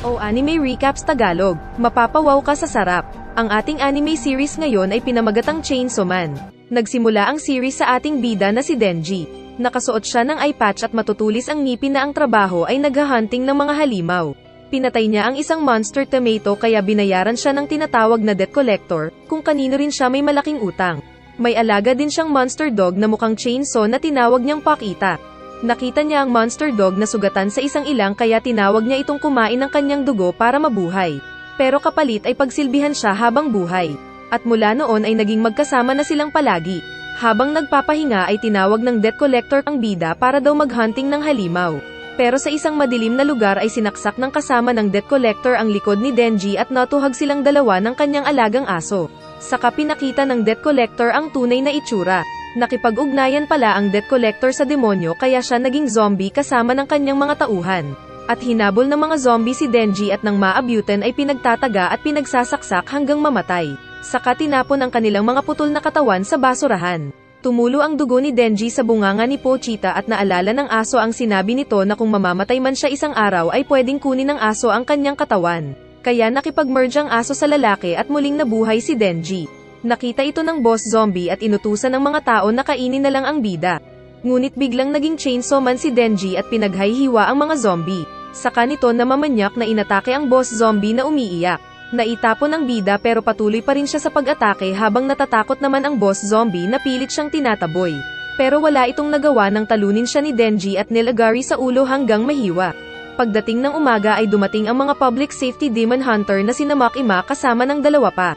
O Anime Recaps Tagalog, mapapawaw ka sa sarap. Ang ating anime series ngayon ay pinamagatang Chainsaw Man. Nagsimula ang series sa ating bida na si Denji. Nakasuot siya ng eye patch at matutulis ang ngipin na ang trabaho ay naghahunting ng mga halimaw. Pinatay niya ang isang monster tomato kaya binayaran siya ng tinatawag na debt collector, kung kanino rin siya may malaking utang. May alaga din siyang monster dog na mukhang chainsaw na tinawag niyang Pakita. Nakita niya ang monster dog na sugatan sa isang ilang kaya tinawag niya itong kumain ng kanyang dugo para mabuhay. Pero kapalit ay pagsilbihan siya habang buhay. At mula noon ay naging magkasama na silang palagi. Habang nagpapahinga ay tinawag ng debt collector ang bida para daw maghunting ng halimaw. Pero sa isang madilim na lugar ay sinaksak ng kasama ng debt collector ang likod ni Denji at natuhag silang dalawa ng kanyang alagang aso. Saka pinakita ng debt collector ang tunay na itsura. Nakipag-ugnayan pala ang debt collector sa demonyo kaya siya naging zombie kasama ng kanyang mga tauhan. At hinabol ng mga zombie si Denji at nang maabutan ay pinagtataga at pinagsasaksak hanggang mamatay. Saka tinapon ang kanilang mga putol na katawan sa basurahan. Tumulo ang dugo ni Denji sa bunganga ni Pochita at naalala ng aso ang sinabi nito na kung mamamatay man siya isang araw ay pwedeng kunin ng aso ang kanyang katawan. Kaya nakipag-merge ang aso sa lalaki at muling nabuhay si Denji. Nakita ito ng boss zombie at inutusan ng mga tao na kainin na lang ang bida. Ngunit biglang naging chainsaw man si Denji at pinaghihiwa ang mga zombie. Saka nito namamanyak na inatake ang boss zombie na umiiyak. Naitapon ang bida pero patuloy pa rin siya sa pag-atake habang natatakot naman ang boss zombie na pilit siyang tinataboy. Pero wala itong nagawa nang talunin siya ni Denji at nilagari sa ulo hanggang mahiwa. Pagdating ng umaga ay dumating ang mga public safety demon hunter na sina Makima kasama ng dalawa pa.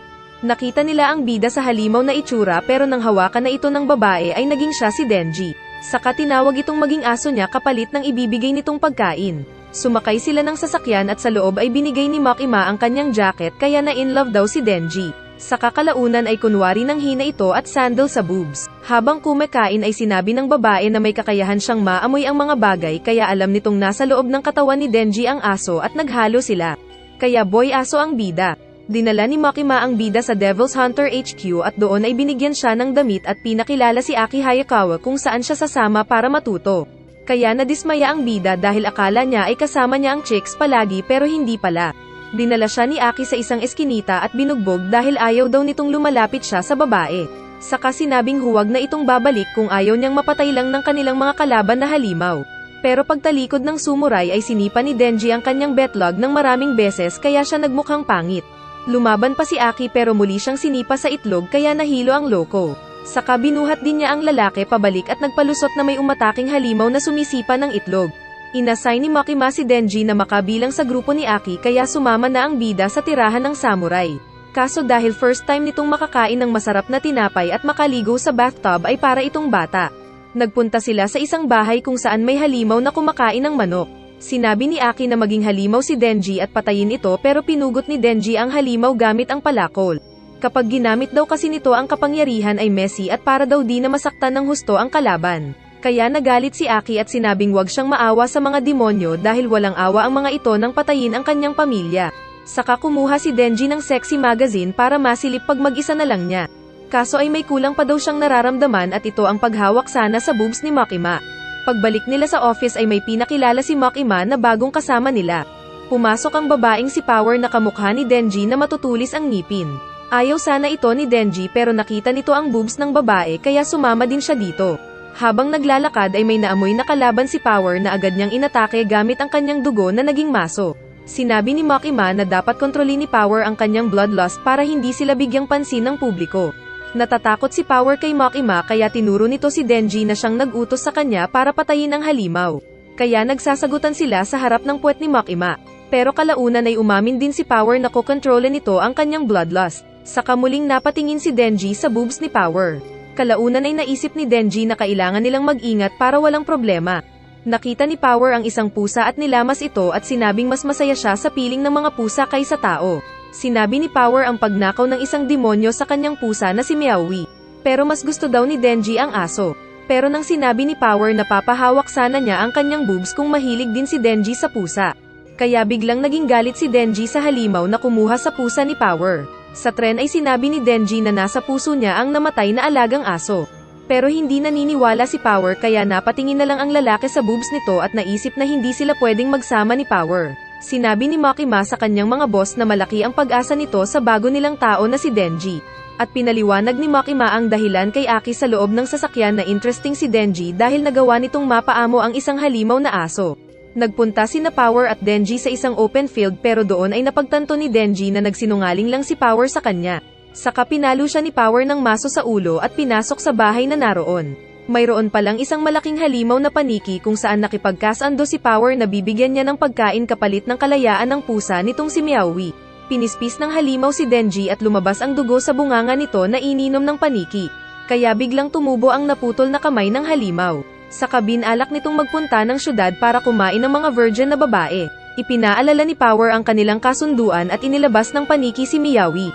Nakita nila ang bida sa halimaw na itsura pero nang hawakan na ito ng babae ay naging siya si Denji. Saka tinawag itong maging aso niya kapalit ng ibibigay nitong pagkain. Sumakay sila ng sasakyan at sa loob ay binigay ni Makima ang kanyang jacket kaya na-in-love daw si Denji. Sa kakalaunan ay kunwari ng hina ito at sandal sa boobs. Habang kumakain ay sinabi ng babae na may kakayahan siyang maamoy ang mga bagay kaya alam nitong nasa loob ng katawan ni Denji ang aso at naghalo sila. Kaya boy aso ang bida. Dinala ni Makima ang bida sa Devil's Hunter HQ at doon ay binigyan siya ng damit at pinakilala si Aki Hayakawa kung saan siya sasama para matuto. Kaya nadismaya ang bida dahil akala niya ay kasama niya ang chicks palagi pero hindi pala. Dinala siya ni Aki sa isang eskinita at binugbog dahil ayaw daw nitong lumalapit siya sa babae. Saka sinabing huwag na itong babalik kung ayaw niyang mapatay lang ng kanilang mga kalaban na halimaw. Pero pagtalikod ng samurai ay sinipa ni Denji ang kanyang betlog ng maraming beses kaya siya nagmukhang pangit. Lumaban pa si Aki pero muli siyang sinipa sa itlog kaya nahilo ang loko. Saka binuhat din niya ang lalaki pabalik at nagpalusot na may umataking halimaw na sumisipa ng itlog. Inassign ni Makima si Denji na makabilang sa grupo ni Aki kaya sumama na ang bida sa tirahan ng samurai. Kaso dahil first time nitong makakain ng masarap na tinapay at makaligo sa bathtub ay para itong bata. Nagpunta sila sa isang bahay kung saan may halimaw na kumakain ng manok. Sinabi ni Aki na maging halimaw si Denji at patayin ito pero pinugot ni Denji ang halimaw gamit ang palakol. Kapag ginamit daw kasi nito ang kapangyarihan ay messy at para daw di na masaktan ng husto ang kalaban. Kaya nagalit si Aki at sinabing wag siyang maawa sa mga demonyo dahil walang awa ang mga ito nang patayin ang kanyang pamilya. Saka kumuha si Denji ng sexy magazine para masilip pag mag-isa na lang niya. Kaso ay may kulang pa daw siyang nararamdaman at ito ang paghawak sana sa boobs ni Makima. Pagbalik nila sa office ay may pinakilala si Makima na bagong kasama nila. Pumasok ang babaeng si Power na kamukha ni Denji na matutulis ang ngipin. Ayaw sana ito ni Denji pero nakita nito ang boobs ng babae kaya sumama din siya dito. Habang naglalakad ay may naamoy na kalaban si Power na agad niyang inatake gamit ang kanyang dugo na naging maso. Sinabi ni Makima na dapat kontrolin ni Power ang kanyang bloodlust para hindi sila bigyang pansin ng publiko. Natatakot si Power kay Makima kaya tinuro nito si Denji na siyang nag-utos sa kanya para patayin ang halimaw. Kaya nagsasagutan sila sa harap ng puwet ni Makima. Pero kalaunan ay umamin din si Power na kokontrolin nito ang kanyang bloodlust. Saka muling napatingin si Denji sa boobs ni Power. Kalaunan ay naisip ni Denji na kailangan nilang mag-ingat para walang problema. Nakita ni Power ang isang pusa at nilamas ito at sinabing mas masaya siya sa piling ng mga pusa kaysa tao. Sinabi ni Power ang pagnakaw ng isang demonyo sa kanyang pusa na si Meowie. Pero mas gusto daw ni Denji ang aso. Pero nang sinabi ni Power na papahawak sana niya ang kanyang boobs kung mahilig din si Denji sa pusa. Kaya biglang naging galit si Denji sa halimaw na kumuha sa pusa ni Power. Sa tren ay sinabi ni Denji na nasa puso niya ang namatay na alagang aso. Pero hindi naniniwala si Power kaya napatingin na lang ang lalaki sa boobs nito at naisip na hindi sila pwedeng magsama ni Power. Sinabi ni Makima sa kanyang mga boss na malaki ang pag-asa nito sa bago nilang tao na si Denji. At pinaliwanag ni Makima ang dahilan kay Aki sa loob ng sasakyan na interesting si Denji dahil nagawa nitong mapaamo ang isang halimaw na aso. Nagpunta sina Power at Denji sa isang open field pero doon ay napagtanto ni Denji na nagsinungaling lang si Power sa kanya. Saka pinalo siya ni Power ng maso sa ulo at pinasok sa bahay na naroon. Mayroon palang isang malaking halimaw na paniki kung saan nakipagkasando si Power na bibigyan niya ng pagkain kapalit ng kalayaan ng pusa nitong si Meowie. Pinispis ng halimaw si Denji at lumabas ang dugo sa bunganga nito na ininom ng paniki. Kaya biglang tumubo ang naputol na kamay ng halimaw. Sa kabinalak nitong magpunta ng syudad para kumain ng mga virgin na babae. Ipinaalala ni Power ang kanilang kasunduan at inilabas ng paniki si Meowie.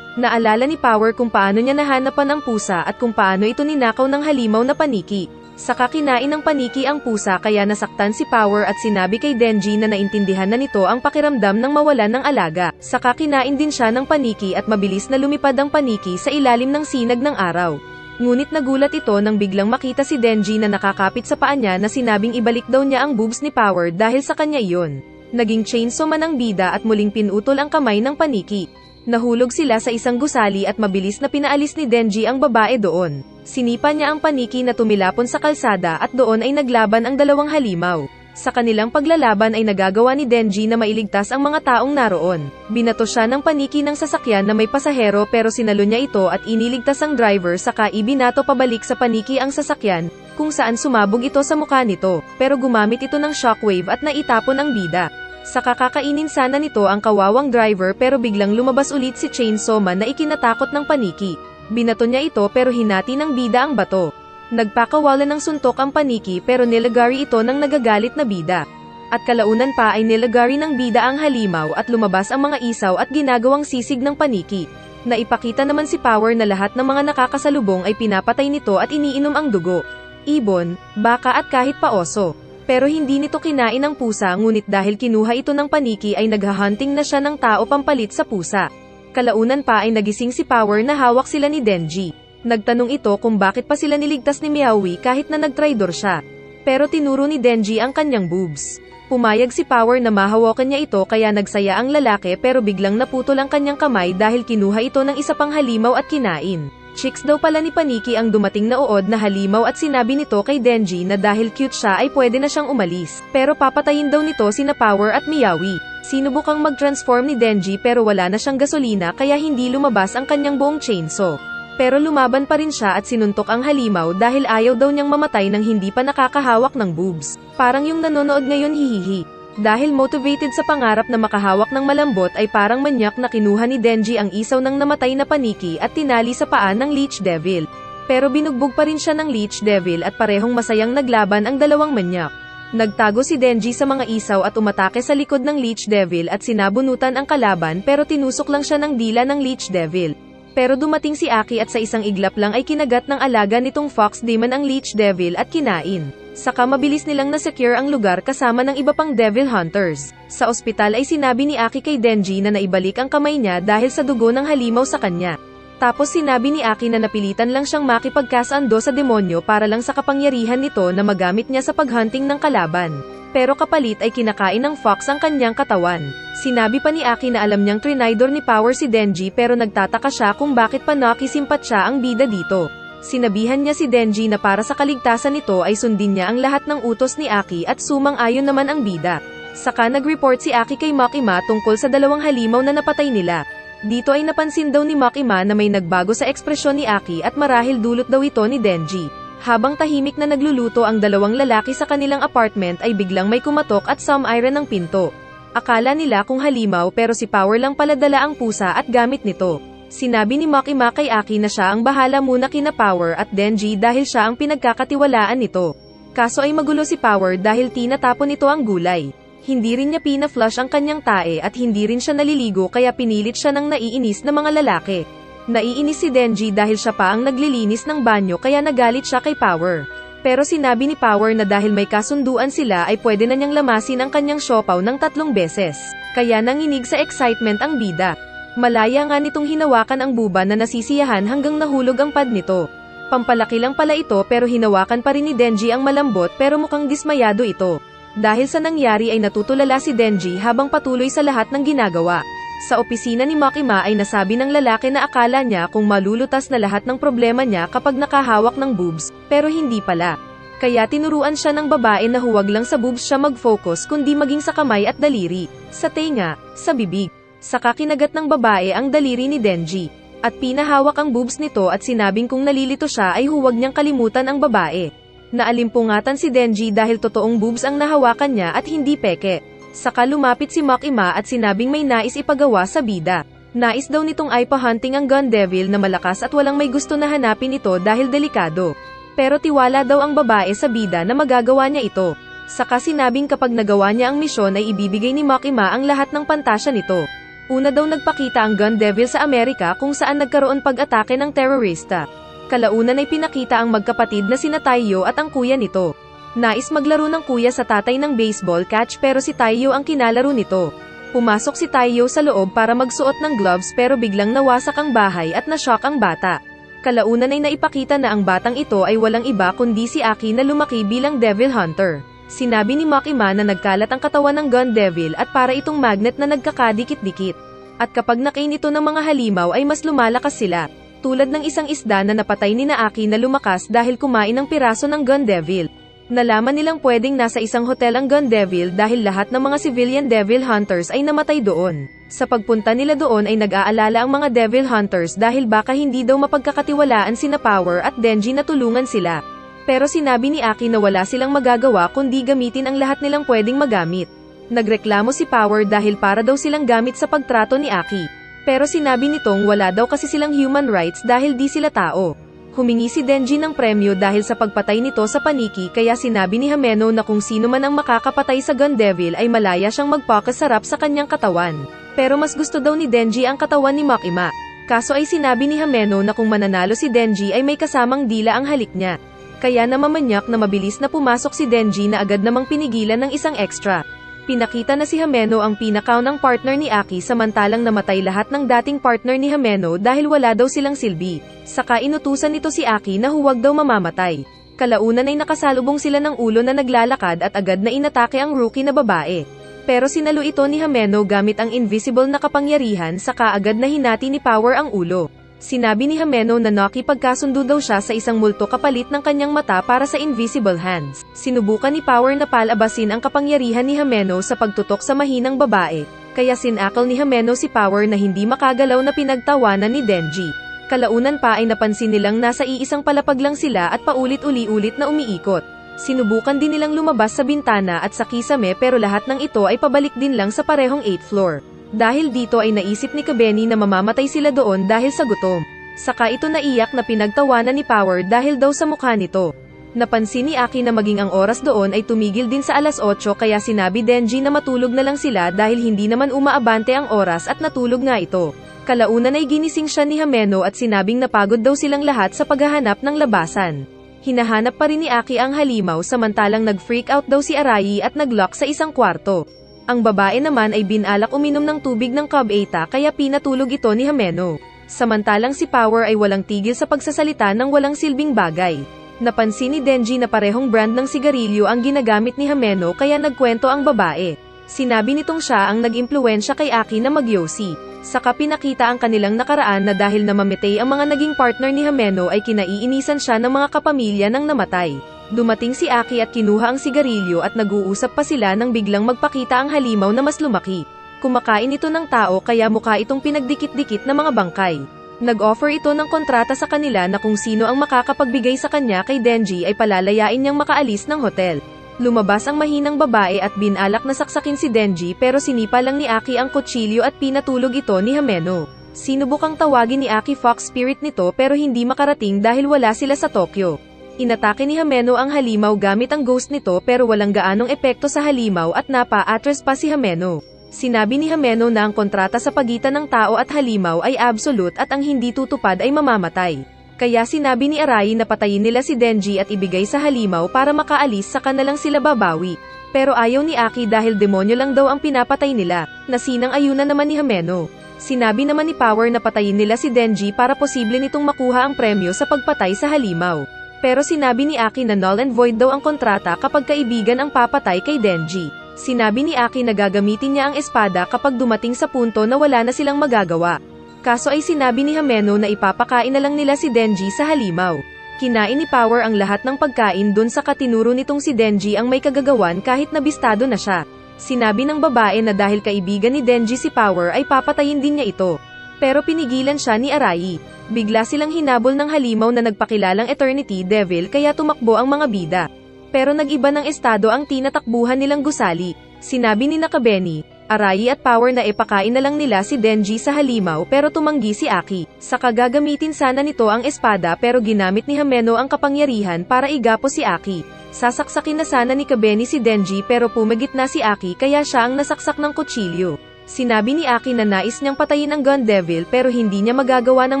Naalala ni Power kung paano niya nahanapan ang pusa at kung paano ito ninakaw ng halimaw na paniki. Saka kinain ng paniki ang pusa kaya nasaktan si Power at sinabi kay Denji na naintindihan na nito ang pakiramdam ng mawalan ng alaga. Saka kinain din siya ng paniki at mabilis na lumipad ang paniki sa ilalim ng sinag ng araw. Ngunit nagulat ito nang biglang makita si Denji na nakakapit sa paa niya na sinabing ibalik daw niya ang boobs ni Power dahil sa kanya iyon. Naging chainsaw man ang bida at muling pinutol ang kamay ng paniki. Nahulog sila sa isang gusali at mabilis na pinaalis ni Denji ang babae doon. Sinipa niya ang paniki na tumilapon sa kalsada at doon ay naglaban ang dalawang halimaw. Sa kanilang paglalaban ay nagagawa ni Denji na mailigtas ang mga taong naroon. Binato siya ng paniki ng sasakyan na may pasahero pero sinalo niya ito at iniligtas ang driver saka ibinato pabalik sa paniki ang sasakyan, kung saan sumabog ito sa mukha nito, pero gumamit ito ng shockwave at naitapon ang bida. Saka kakainin sana nito ang kawawang driver pero biglang lumabas ulit si Chainsaw Man na ikinatakot ng paniki. Binato niya ito pero hinati ng bida ang bato. Nagpakawalan ng suntok ang paniki pero nilagari ito ng nagagalit na bida. At kalaunan pa ay nilagari ng bida ang halimaw at lumabas ang mga isaw at ginagawang sisig ng paniki. Naipakita naman si Power na lahat ng mga nakakasalubong ay pinapatay nito at iniinom ang dugo. Ibon, baka at kahit pa oso. Pero hindi nito kinain ang pusa ngunit dahil kinuha ito ng paniki ay naghahunting na siya ng tao pampalit sa pusa. Kalaunan pa ay nagising si Power na hawak sila ni Denji. Nagtanong ito kung bakit pa sila niligtas ni Meowie kahit na nagtraidor siya. Pero tinuro ni Denji ang kanyang boobs. Pumayag si Power na mahawakan niya ito kaya nagsaya ang lalaki pero biglang naputol ang kanyang kamay dahil kinuha ito ng isa pang halimaw at kinain. Chicks daw pala ni Paniki ang dumating na uod na halimaw at sinabi nito kay Denji na dahil cute siya ay pwede na siyang umalis. Pero papatayin daw nito sina Power at Meowie. Sinubukang mag-transform ni Denji pero wala na siyang gasolina kaya hindi lumabas ang kanyang buong chainsaw. Pero lumaban pa rin siya at sinuntok ang halimaw dahil ayaw daw niyang mamatay nang hindi pa nakakahawak ng boobs. Parang yung nanonood ngayon hihihi. Dahil motivated sa pangarap na makahawak ng malambot ay parang manyak na kinuha ni Denji ang isaw ng namatay na Paniki at tinali sa paa ng Leech Devil. Pero binugbog pa rin siya ng Leech Devil at parehong masayang naglaban ang dalawang manyak. Nagtago si Denji sa mga isaw at umatake sa likod ng Leech Devil at sinabunutan ang kalaban pero tinusok lang siya ng dila ng Leech Devil. Pero dumating si Aki at sa isang iglap lang ay kinagat ng alaga nitong Fox Demon ang Leech Devil at kinain. Saka mabilis nilang na-secure ang lugar kasama ng iba pang Devil Hunters. Sa ospital ay sinabi ni Aki kay Denji na naibalik ang kamay niya dahil sa dugo ng halimaw sa kanya. Tapos sinabi ni Aki na napilitan lang siyang makipagkasando sa demonyo para lang sa kapangyarihan nito na magamit niya sa paghunting ng kalaban. Pero kapalit ay kinakain ng Fox ang kanyang katawan. Sinabi pa ni Aki na alam niyang trinidor ni Power si Denji pero nagtataka siya kung bakit pa nakisimpat siya ang bida dito. Sinabihan niya si Denji na para sa kaligtasan nito ay sundin niya ang lahat ng utos ni Aki at sumang-ayon naman ang bida. Saka nag-report si Aki kay Makima tungkol sa dalawang halimaw na napatay nila. Dito ay napansin daw ni Makima na may nagbago sa ekspresyon ni Aki at marahil dulot daw ito ni Denji. Habang tahimik na nagluluto ang dalawang lalaki sa kanilang apartment ay biglang may kumatok at sumiren ng pinto. Akala nila kung halimaw pero si Power lang pala dala ang pusa at gamit nito. Sinabi ni Makima kay Aki na siya ang bahala muna kina Power at Denji dahil siya ang pinagkakatiwalaan nito. Kaso ay magulo si Power dahil tinatapon nito ang gulay. Hindi rin niya pina-flush ang kanyang tae at hindi rin siya naliligo kaya pinilit siya ng naiinis na mga lalaki. Naiinis si Denji dahil siya pa ang naglilinis ng banyo kaya nagalit siya kay Power. Pero sinabi ni Power na dahil may kasunduan sila ay pwede na niyang lamasin ang kanyang siopaw ng 3 beses. Kaya nanginig sa excitement ang bida. Malaya nga nitong hinawakan ang buba na nasisiyahan hanggang nahulog ang pad nito. Pampalaki lang pala ito pero hinawakan pa rin ni Denji ang malambot pero mukhang dismayado ito. Dahil sa nangyari ay natutulala si Denji habang patuloy sa lahat ng ginagawa. Sa opisina ni Makima ay nasabi ng lalaki na akala niya kung malulutas na lahat ng problema niya kapag nakahawak ng boobs, pero hindi pala. Kaya tinuruan siya ng babae na huwag lang sa boobs siya mag-focus kundi maging sa kamay at daliri, sa tenga, sa bibig. Saka kinagat ng babae ang daliri ni Denji, at pinahawak ang boobs nito at sinabing kung nalilito siya ay huwag niyang kalimutan ang babae. Naalimpungatan si Denji dahil totoong boobs ang nahawakan niya at hindi peke. Saka lumapit si Makima at sinabing may nais ipagawa sa bida. Nais daw nitong ipa-hunting ang Gun Devil na malakas at walang may gusto na hanapin ito dahil delikado. Pero tiwala daw ang babae sa bida na magagawa niya ito. Saka sinabing kapag nagawa niya ang misyon ay ibibigay ni Makima ang lahat ng pantasya nito. Una daw nagpakita ang Gun Devil sa Amerika kung saan nagkaroon pag-atake ng terorista. Kalaunan ay pinakita ang magkapatid na sina Taiyo at ang kuya nito. Nais maglaro ng kuya sa tatay ng baseball catch pero si Taiyo ang kinalaro nito. Pumasok si Taiyo sa loob para magsuot ng gloves pero biglang nawasak ang bahay at na-shock ang bata. Kalaunan ay naipakita na ang batang ito ay walang iba kundi si Aki na lumaki bilang Devil Hunter. Sinabi ni Makima na nagkalat ang katawan ng Gun Devil at para itong magnet na nagkakadikit-dikit. At kapag nakain ito ng mga halimaw ay mas lumalakas sila. Tulad ng isang isda na napatay ni Aki na lumakas dahil kumain ng piraso ng Gun Devil. Nalaman nilang pwedeng nasa isang hotel ang Gun Devil dahil lahat ng mga civilian Devil Hunters ay namatay doon. Sa pagpunta nila doon ay nag-aalala ang mga Devil Hunters dahil baka hindi daw mapagkakatiwalaan sina Power at Denji na tulungan sila. Pero sinabi ni Aki na wala silang magagawa kundi gamitin ang lahat nilang pwedeng magamit. Nagreklamo si Power dahil para daw silang gamit sa pagtrato ni Aki. Pero sinabi nitong wala daw kasi silang human rights dahil di sila tao. Humingi si Denji ng premyo dahil sa pagpatay nito sa paniki kaya sinabi ni Hameno na kung sino man ang makakapatay sa Gun Devil ay malaya siyang magpakasarap sa kanyang katawan. Pero mas gusto daw ni Denji ang katawan ni Makima. Kaso ay sinabi ni Hameno na kung mananalo si Denji ay may kasamang dila ang halik niya. Kaya namamanyak na mabilis na pumasok si Denji na agad namang pinigilan ng isang extra. Pinakita na si Hameno ang pinakaw ng partner ni Aki samantalang namatay lahat ng dating partner ni Hameno dahil wala daw silang silbi. Saka inutusan nito si Aki na huwag daw mamamatay. Kalaunan ay nakasalubong sila ng ulo na naglalakad at agad na inatake ang rookie na babae. Pero sinalo ito ni Hameno gamit ang invisible na kapangyarihan saka agad na hinati ni Power ang ulo. Sinabi ni Hameno na nakipagkasundo daw siya sa isang multo kapalit ng kanyang mata para sa invisible hands. Sinubukan ni Power na palabasin ang kapangyarihan ni Hameno sa pagtutok sa mahinang babae, kaya sinakal ni Hameno si Power na hindi makagalaw na pinagtawanan ni Denji. Kalaunan pa ay napansin nilang nasa iisang palapag lang sila at paulit-uli-ulit na umiikot. Sinubukan din nilang lumabas sa bintana at sa kisame pero lahat ng ito ay pabalik din lang sa parehong 8th floor. Dahil dito ay naisip ni Kabeni na mamamatay sila doon dahil sa gutom. Saka ito naiyak na pinagtawanan ni Power dahil daw sa mukha nito. Napansin ni Aki na maging ang oras doon ay tumigil din sa alas 8 kaya sinabi Denji na matulog na lang sila dahil hindi naman umaabante ang oras at natulog nga ito. Kalaunan ay ginising siya ni Hameno at sinabing napagod daw silang lahat sa paghahanap ng labasan. Hinahanap pa rin ni Aki ang halimaw samantalang nag-freak out daw si Arai at nag-lock sa isang kwarto. Ang babae naman ay binalak uminom ng tubig ng Cub-Eta kaya pinatulog ito ni Hameno. Samantalang si Power ay walang tigil sa pagsasalita ng walang silbing bagay. Napansin ni Denji na parehong brand ng sigarilyo ang ginagamit ni Hameno kaya nagkwento ang babae. Sinabi nitong siya ang nag-impluwensya kay Aki na magyosi. Saka pinakita ang kanilang nakaraan na dahil namamitay ang mga naging partner ni Hameno ay kinaiinisan siya ng mga kapamilya ng namatay. Dumating si Aki at kinuha ang sigarilyo at nag-uusap pa sila nang biglang magpakita ang halimaw na mas lumaki. Kumakain ito ng tao kaya mukha itong pinagdikit-dikit na mga bangkay. Nag-offer ito ng kontrata sa kanila na kung sino ang makakapagbigay sa kanya kay Denji ay palalayain niyang makaalis ng hotel. Lumabas ang mahinang babae at binalak na saksakin si Denji pero sinipa lang ni Aki ang kutsilyo at pinatulog ito ni Hameno. Sinubukang tawagin ni Aki Fox Spirit nito pero hindi makarating dahil wala sila sa Tokyo. Inatake ni Hameno ang halimaw gamit ang ghost nito pero walang gaanong epekto sa halimaw at napa-atres pa si Hameno. Sinabi ni Hameno na ang kontrata sa pagitan ng tao at halimaw ay absolute at ang hindi tutupad ay mamamatay. Kaya sinabi ni Arai na patayin nila si Denji at ibigay sa halimaw para makaalis saka na lang sila babawi. Pero ayaw ni Aki dahil demonyo lang daw ang pinapatay nila, na sinang-ayunan naman ni Hameno. Sinabi naman ni Power na patayin nila si Denji para posible nitong makuha ang premyo sa pagpatay sa halimaw. Pero sinabi ni Aki na null and void daw ang kontrata kapag kaibigan ang papatay kay Denji. Sinabi ni Aki na gagamitin niya ang espada kapag dumating sa punto na wala na silang magagawa. Kaso ay sinabi ni Hameno na ipapakain na lang nila si Denji sa halimaw. Kinain ni Power ang lahat ng pagkain dun sa katinuro nitong si Denji ang may kagagawan kahit nabistado na siya. Sinabi ng babae na dahil kaibigan ni Denji si Power ay papatayin din niya ito. Pero pinigilan siya ni Arai. Bigla silang hinabol ng halimaw na nagpakilalang Eternity Devil kaya tumakbo ang mga bida. Pero nag-iba ng estado ang tinatakbuhan nilang gusali. Sinabi ni Nakabeni, Arai at Power na ipakain na lang nila si Denji sa halimaw pero tumanggi si Aki. Saka gagamitin sana nito ang espada pero ginamit ni Hameno ang kapangyarihan para igapo si Aki. Sasaksakin na sana ni Kabeni si Denji pero pumagit na si Aki kaya siya ang nasaksak ng kutsilyo. Sinabi ni Aki na nais niyang patayin ang Gun Devil pero hindi niya magagawa ng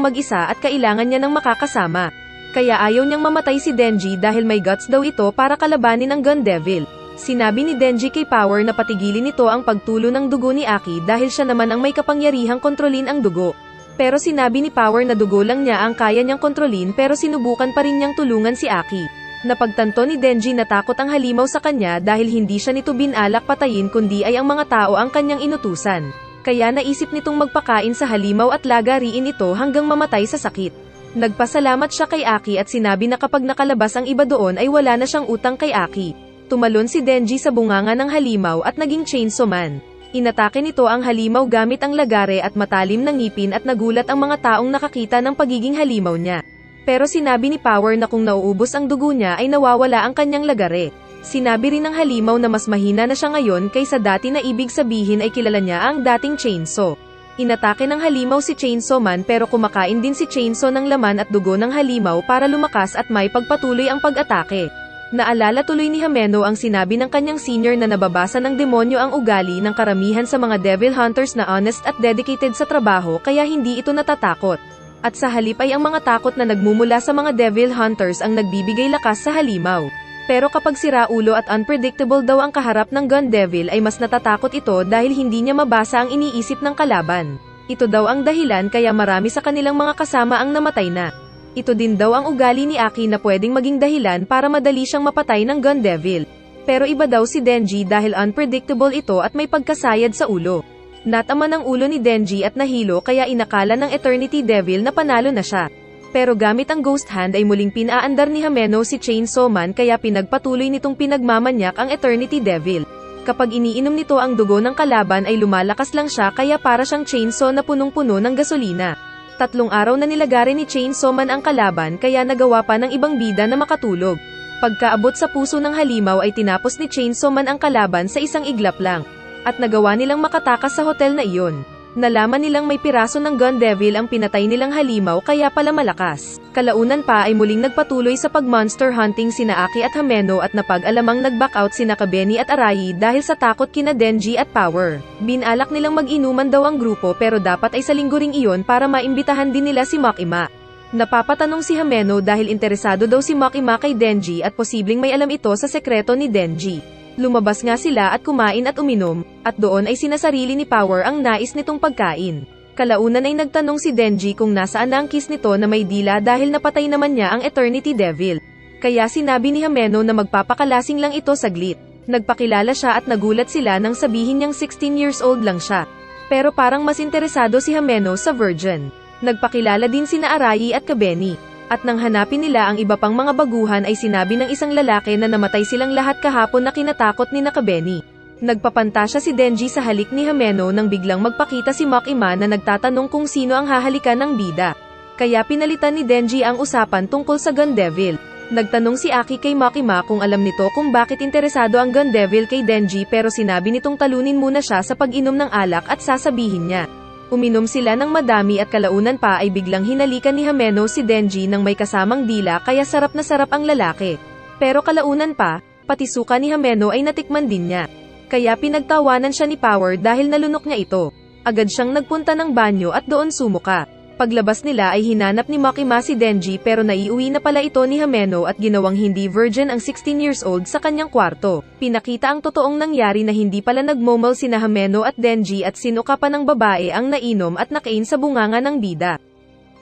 mag-isa at kailangan niya ng makakasama. Kaya ayaw niyang mamatay si Denji dahil may guts daw ito para kalabanin ang Gun Devil. Sinabi ni Denji kay Power na patigilin nito ang pagtulo ng dugo ni Aki dahil siya naman ang may kapangyarihang kontrolin ang dugo. Pero sinabi ni Power na dugo lang niya ang kaya niyang kontrolin pero sinubukan pa rin niyang tulungan si Aki. Napagtanto ni Denji na takot ang halimaw sa kanya dahil hindi siya nito binalak patayin kundi ay ang mga tao ang kanyang inutusan. Kaya naisip nitong magpakain sa halimaw at lagariin ito hanggang mamatay sa sakit. Nagpasalamat siya kay Aki at sinabi na kapag nakalabas ang iba doon ay wala na siyang utang kay Aki. Tumalon si Denji sa bunganga ng halimaw at naging Chainsaw Man. Inatake nito ang halimaw gamit ang lagare at matalim na ngipin at nagulat ang mga taong nakakita ng pagiging halimaw niya. Pero sinabi ni Power na kung nauubos ang dugo niya ay nawawala ang kanyang lagare. Sinabi rin ng halimaw na mas mahina na siya ngayon kaysa dati na ibig sabihin ay kilala niya ang dating Chainsaw. Inatake ng halimaw si Chainsaw Man pero kumakain din si Chainsaw ng laman at dugo ng halimaw para lumakas at may pagpatuloy ang pag-atake. Naalala tuloy ni Hameno ang sinabi ng kanyang senior na nababasa ng demonyo ang ugali ng karamihan sa mga devil hunters na honest at dedicated sa trabaho kaya hindi ito natatakot. At sa halip ay ang mga takot na nagmumula sa mga devil hunters ang nagbibigay lakas sa halimaw. Pero kapag siraulo at unpredictable daw ang kaharap ng Gun Devil ay mas natatakot ito dahil hindi niya mabasa ang iniisip ng kalaban. Ito daw ang dahilan kaya marami sa kanilang mga kasama ang namatay na. Ito din daw ang ugali ni Aki na pwedeng maging dahilan para madali siyang mapatay ng Gun Devil. Pero iba daw si Denji dahil unpredictable ito at may pagkasayad sa ulo. Natama ng ulo ni Denji at nahilo kaya inakala ng Eternity Devil na panalo na siya. Pero gamit ang Ghost Hand ay muling pinaandar ni Hameno si Chainsaw Man kaya pinagpatuloy nitong pinagmamanyak ang Eternity Devil. Kapag iniinom nito ang dugo ng kalaban ay lumalakas lang siya kaya para siyang chainsaw na punong-puno ng gasolina. 3 araw na nilagari ni Chainsaw Man ang kalaban kaya nagawa pa ng ibang bida na makatulog. Pagkaabot sa puso ng halimaw ay tinapos ni Chainsaw Man ang kalaban sa isang iglap lang. At nagawa nilang makatakas sa hotel na iyon. Nalaman nilang may piraso ng Gun Devil ang pinatay nilang halimaw kaya pala malakas. Kalaunan pa ay muling nagpatuloy sa pag-monster hunting sina Aki at Hameno at napag-alamang nag-back out sina Kabeni at Arai dahil sa takot kina Denji at Power. Binalak nilang mag-inuman daw ang grupo pero dapat ay sa linggo ring iyon para maimbitahan din nila si Makima. Napapatanong si Hameno dahil interesado daw si Makima kay Denji at posibleng may alam ito sa sekreto ni Denji. Lumabas nga sila at kumain at uminom, at doon ay sinasarili ni Power ang nais nitong pagkain. Kalaunan ay nagtanong si Denji kung nasaan na ang kiss nito na may dila dahil napatay naman niya ang Eternity Devil. Kaya sinabi ni Hameno na magpapakalasing lang ito saglit. Nagpakilala siya at nagulat sila nang sabihin niyang 16 years old lang siya. Pero parang mas interesado si Hameno sa virgin. Nagpakilala din sina Arai at Kabeni. At nang hanapin nila ang iba pang mga baguhan ay sinabi ng isang lalaki na namatay silang lahat kahapon na kinatakot ni Nakabeni. Nagpapantasya si Denji sa halik ni Hameno nang biglang magpakita si Makima na nagtatanong kung sino ang hahalikan ng bida. Kaya pinalitan ni Denji ang usapan tungkol sa Gun Devil. Nagtanong si Aki kay Makima kung alam nito kung bakit interesado ang Gun Devil kay Denji pero sinabi nitong talunin muna siya sa pag-inom ng alak at sasabihin niya. Uminom sila ng madami at kalaunan pa ay biglang hinalikan ni Hameno si Denji nang may kasamang dila kaya sarap na sarap ang lalaki. Pero kalaunan pa, pati suka ni Hameno ay natikman din niya. Kaya pinagtawanan siya ni Power dahil nalunok niya ito. Agad siyang nagpunta ng banyo at doon sumuka. Paglabas nila ay hinanap ni Makima si Denji pero naiuwi na pala ito ni Hameno at ginawang hindi virgin ang 16 years old sa kanyang kwarto. Pinakita ang totoong nangyari na hindi pala nagmomol sina Hameno at Denji at sinuka pa ng babae ang nainom at nakain sa bunganga ng bida.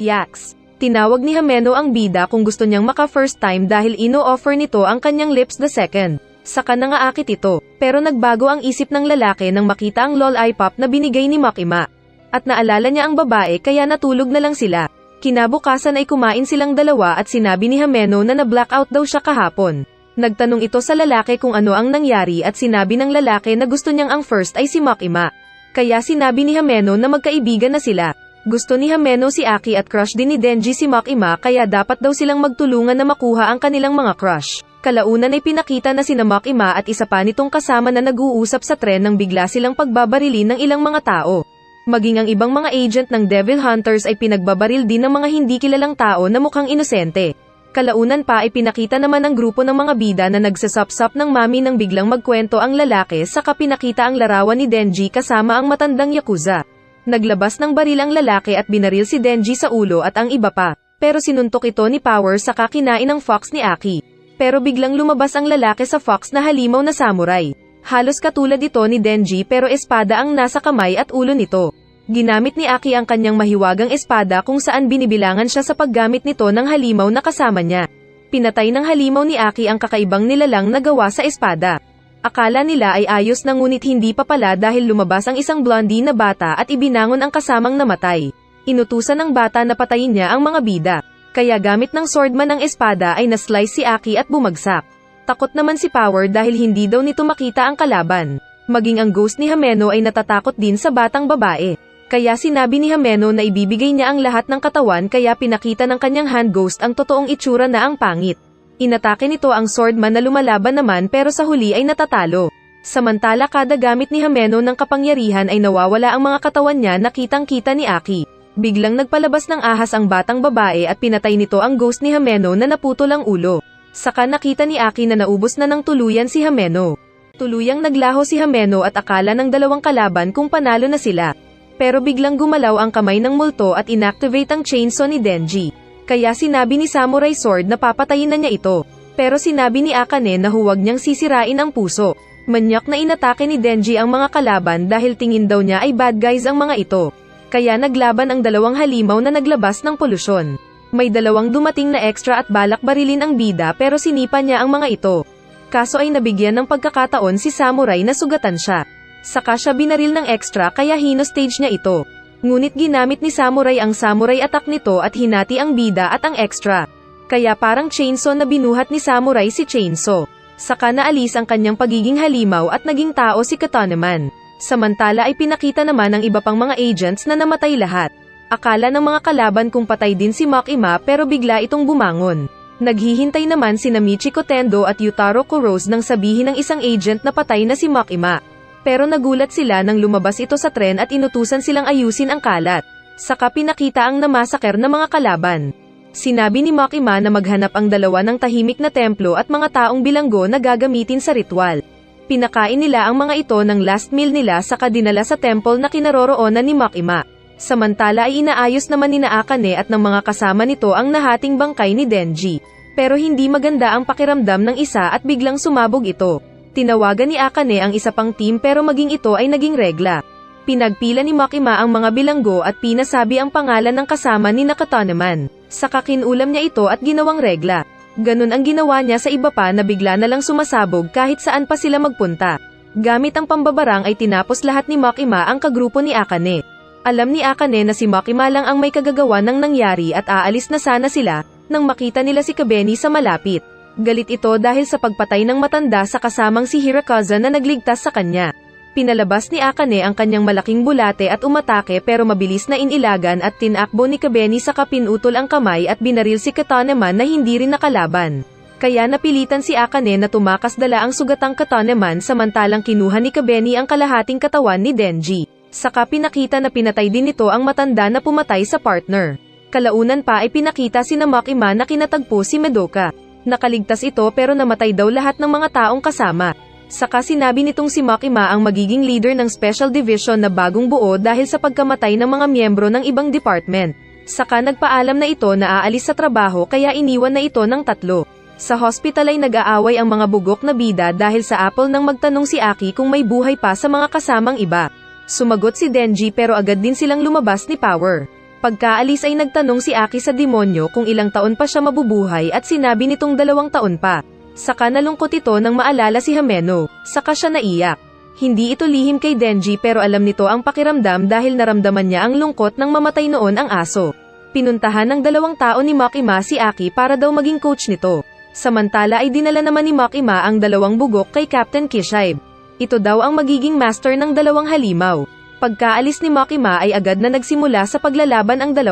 Yaks! Tinawag ni Himeno ang bida kung gusto niyang maka-first time dahil ino-offer nito ang kanyang lips the second. Saka nangaakit ito, pero nagbago ang isip ng lalaki nang makita ang lollipop na binigay ni Makima. At naalala niya ang babae kaya natulog na lang sila. Kinabukasan ay kumain silang dalawa at sinabi ni Himeno na na-blackout daw siya kahapon. Nagtanong ito sa lalaki kung ano ang nangyari at sinabi ng lalaki na gusto niyang ang first ay si Makima. Kaya sinabi ni Himeno na magkaibigan na sila. Gusto ni Himeno si Aki at crush din ni Denji si Makima kaya dapat daw silang magtulungan na makuha ang kanilang mga crush. Kalaunan ay pinakita na sina Makima at isa pa nitong kasama na nag-uusap sa tren nang bigla silang pagbabarilin ng ilang mga tao. Maging ang ibang mga agent ng Devil Hunters ay pinagbabaril din ng mga hindi kilalang tao na mukhang inosente. Kalaunan pa ay pinakita naman ang grupo ng mga bida na nagsasapsap ng mami nang biglang magkwento ang lalaki saka pinakita ang larawan ni Denji kasama ang matandang yakuza. Naglabas ng baril ang lalaki at binaril si Denji sa ulo at ang iba pa, pero sinuntok ito ni Power saka kinain ng fox ni Aki. Pero biglang lumabas ang lalaki sa fox na halimaw na samurai. Halos katulad ito ni Denji pero espada ang nasa kamay at ulo nito. Ginamit ni Aki ang kanyang mahiwagang espada kung saan binibilangan siya sa paggamit nito ng halimaw na kasama niya. Pinatay ng halimaw ni Aki ang kakaibang nilalang na gawa sa espada. Akala nila ay ayos na ngunit hindi pa pala dahil lumabas ang isang blondie na bata at ibinangon ang kasamang namatay. Inutusan ng bata na patayin niya ang mga bida. Kaya gamit ng swordman ang espada ay na-slice si Aki at bumagsak. Takot naman si Power dahil hindi daw nito makita ang kalaban. Maging ang ghost ni Himeno ay natatakot din sa batang babae. Kaya sinabi ni Himeno na ibibigay niya ang lahat ng katawan kaya pinakita ng kanyang hand ghost ang totoong itsura na ang pangit. Inatake nito ang swordman na lumalaban naman pero sa huli ay natatalo. Samantala kada gamit ni Himeno ng kapangyarihan ay nawawala ang mga katawan niya na kitang-kita ni Aki. Biglang nagpalabas ng ahas ang batang babae at pinatay nito ang ghost ni Himeno na naputol ang ulo. Saka nakita ni Aki na naubos na ng tuluyan si Himeno. Tuluyang naglaho si Himeno at akala ng dalawang kalaban kung panalo na sila. Pero biglang gumalaw ang kamay ng multo at inactivate ang chainsaw ni Denji. Kaya sinabi ni Samurai Sword na papatayin na niya ito. Pero sinabi ni Akane na huwag niyang sisirain ang puso. Manyak na inatake ni Denji ang mga kalaban dahil tingin daw niya ay bad guys ang mga ito. Kaya naglaban ang dalawang halimaw na naglabas ng polusyon. May dalawang dumating na extra at balak barilin ang bida pero sinipa niya ang mga ito. Kaso ay nabigyan ng pagkakataon si Samurai na sugatan siya. Saka siya binaril ng extra kaya hino-stage niya ito. Ngunit ginamit ni Samurai ang samurai attack nito at hinati ang bida at ang extra. Kaya parang chainsaw na binuhat ni Samurai si chainsaw. Saka naalis ang kanyang pagiging halimaw at naging tao si Katana naman. Samantala ay pinakita naman ng iba pang mga agents na namatay lahat. Akala ng mga kalaban kung patay din si Makima pero bigla itong bumangon. Naghihintay naman sina Michiko Tendo at Yutaro Kurose nang sabihin ng isang agent na patay na si Makima. Pero nagulat sila nang lumabas ito sa tren at inutusan silang ayusin ang kalat. Saka pinakita ang namasaker na mga kalaban. Sinabi ni Makima na maghanap ang dalawa ng tahimik na templo at mga taong bilanggo na gagamitin sa ritual. Pinakain nila ang mga ito ng last meal nila saka dinala sa temple na kinaroroonan ni Makima. Samantala ay inaayos naman ni Akane at ng mga kasama nito ang nahating bangkay ni Denji. Pero hindi maganda ang pakiramdam ng isa at biglang sumabog ito. Tinawagan ni Akane ang isa pang team pero maging ito ay naging regla. Pinagpila ni Makima ang mga bilanggo at pinasabi ang pangalan ng kasama ni Nakata naman. Saka kinulam niya ito at ginawang regla. Ganun ang ginawa niya sa iba pa na bigla na lang sumasabog kahit saan pa sila magpunta. Gamit ang pambabarang ay tinapos lahat ni Makima ang kagrupo ni Akane. Alam ni Akane na si Makima lang ang may kagagawa ng nangyari at aalis na sana sila nang makita nila si Kabeni sa malapit. Galit ito dahil sa pagpatay ng matanda sa kasamang si Hirakaza na nagligtas sa kanya. Pinalabas ni Akane ang kanyang malaking bulate at umatake pero mabilis na inilagan at tinakbo ni Kabeni sa kapinutol ang kamay at binaril si Katana naman na hindi rin nakalaban. Kaya napilitan si Akane na tumakas dala ang sugatang Katana naman samantalang kinuha ni Kabeni ang kalahating katawan ni Denji. Saka pinakita na pinatay din nito ang matanda na pumatay sa partner. Kalaunan pa ay pinakita si Makima na kinatagpo si Madoka. Nakaligtas ito pero namatay daw lahat ng mga taong kasama. Saka sinabi nitong si Makima ang magiging leader ng Special Division na bagong buo dahil sa pagkamatay ng mga miyembro ng ibang department. Saka nagpaalam na ito na aalis sa trabaho kaya iniwan na ito ng tatlo. Sa hospital ay nag-aaway ang mga bugok na bida dahil sa Apple nang magtanong si Aki kung may buhay pa sa mga kasamang iba. Sumagot si Denji pero agad din silang lumabas ni Power. Pagkaalis ay nagtanong si Aki sa demonyo kung ilang taon pa siya mabubuhay at sinabi nitong 2 taon pa. Saka nalungkot ito nang maalala si Hameno, saka siya naiyak. Hindi ito lihim kay Denji pero alam nito ang pakiramdam dahil naramdaman niya ang lungkot nang mamatay noon ang aso. Pinuntahan ng 2 tao ni Makima si Aki para daw maging coach nito. Samantala ay dinala naman ni Makima ang 2 bugok kay Captain Kishibe. Ito daw ang magiging master ng 2 halimaw. Pagkaalis ni Makima ay agad na nagsimula sa paglalaban ang 2.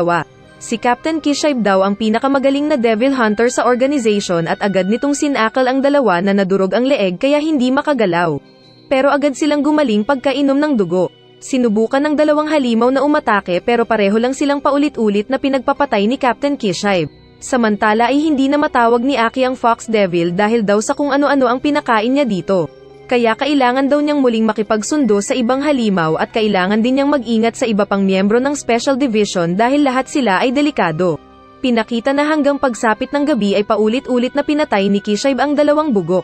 Si Captain Kishibe daw ang pinakamagaling na devil hunter sa organization at agad nitong sinakal ang 2 na nadurog ang leeg kaya hindi makagalaw. Pero agad silang gumaling pagkainom ng dugo. Sinubukan ng 2 halimaw na umatake pero pareho lang silang paulit-ulit na pinagpapatay ni Captain Kishibe. Samantala ay hindi na matawag ni Aki ang Fox Devil dahil daw sa kung ano-ano ang pinakain niya dito. Kaya kailangan daw niyang muling makipagsundo sa ibang halimaw at kailangan din niyang mag-ingat sa iba pang miyembro ng Special Division dahil lahat sila ay delikado. Pinakita na hanggang pagsapit ng gabi ay paulit-ulit na pinatay ni Kishibe ang 2 bugok.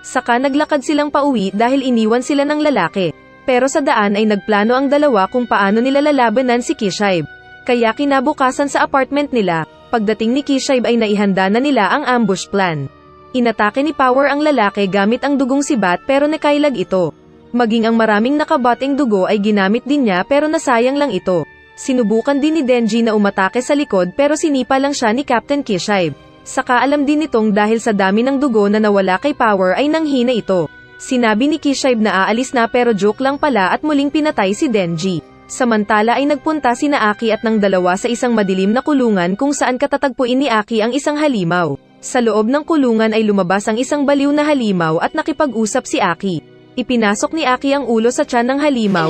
Saka naglakad silang pauwi dahil iniwan sila ng lalaki. Pero sa daan ay nagplano ang 2 kung paano nila lalabanan si Kishibe. Kaya kinabukasan sa apartment nila, pagdating ni Kishibe ay naihanda na nila ang ambush plan. Inatake ni Power ang lalaki gamit ang dugong sibat pero nakailag ito. Maging ang maraming nakabating dugo ay ginamit din niya pero nasayang lang ito. Sinubukan din ni Denji na umatake sa likod pero sinipa lang siya ni Captain Kishibe. Saka alam din nitong dahil sa dami ng dugo na nawala kay Power ay nanghina ito. Sinabi ni Kishibe na aalis na pero joke lang pala at muling pinatay si Denji. Samantala ay nagpunta sina Aki at ng 2 sa isang madilim na kulungan kung saan katatagpuin ni Aki ang isang halimaw. Sa loob ng kulungan ay lumabas ang isang baliw na halimaw at nakipag-usap si Aki. Ipinasok ni Aki ang ulo sa tiyan ng halimaw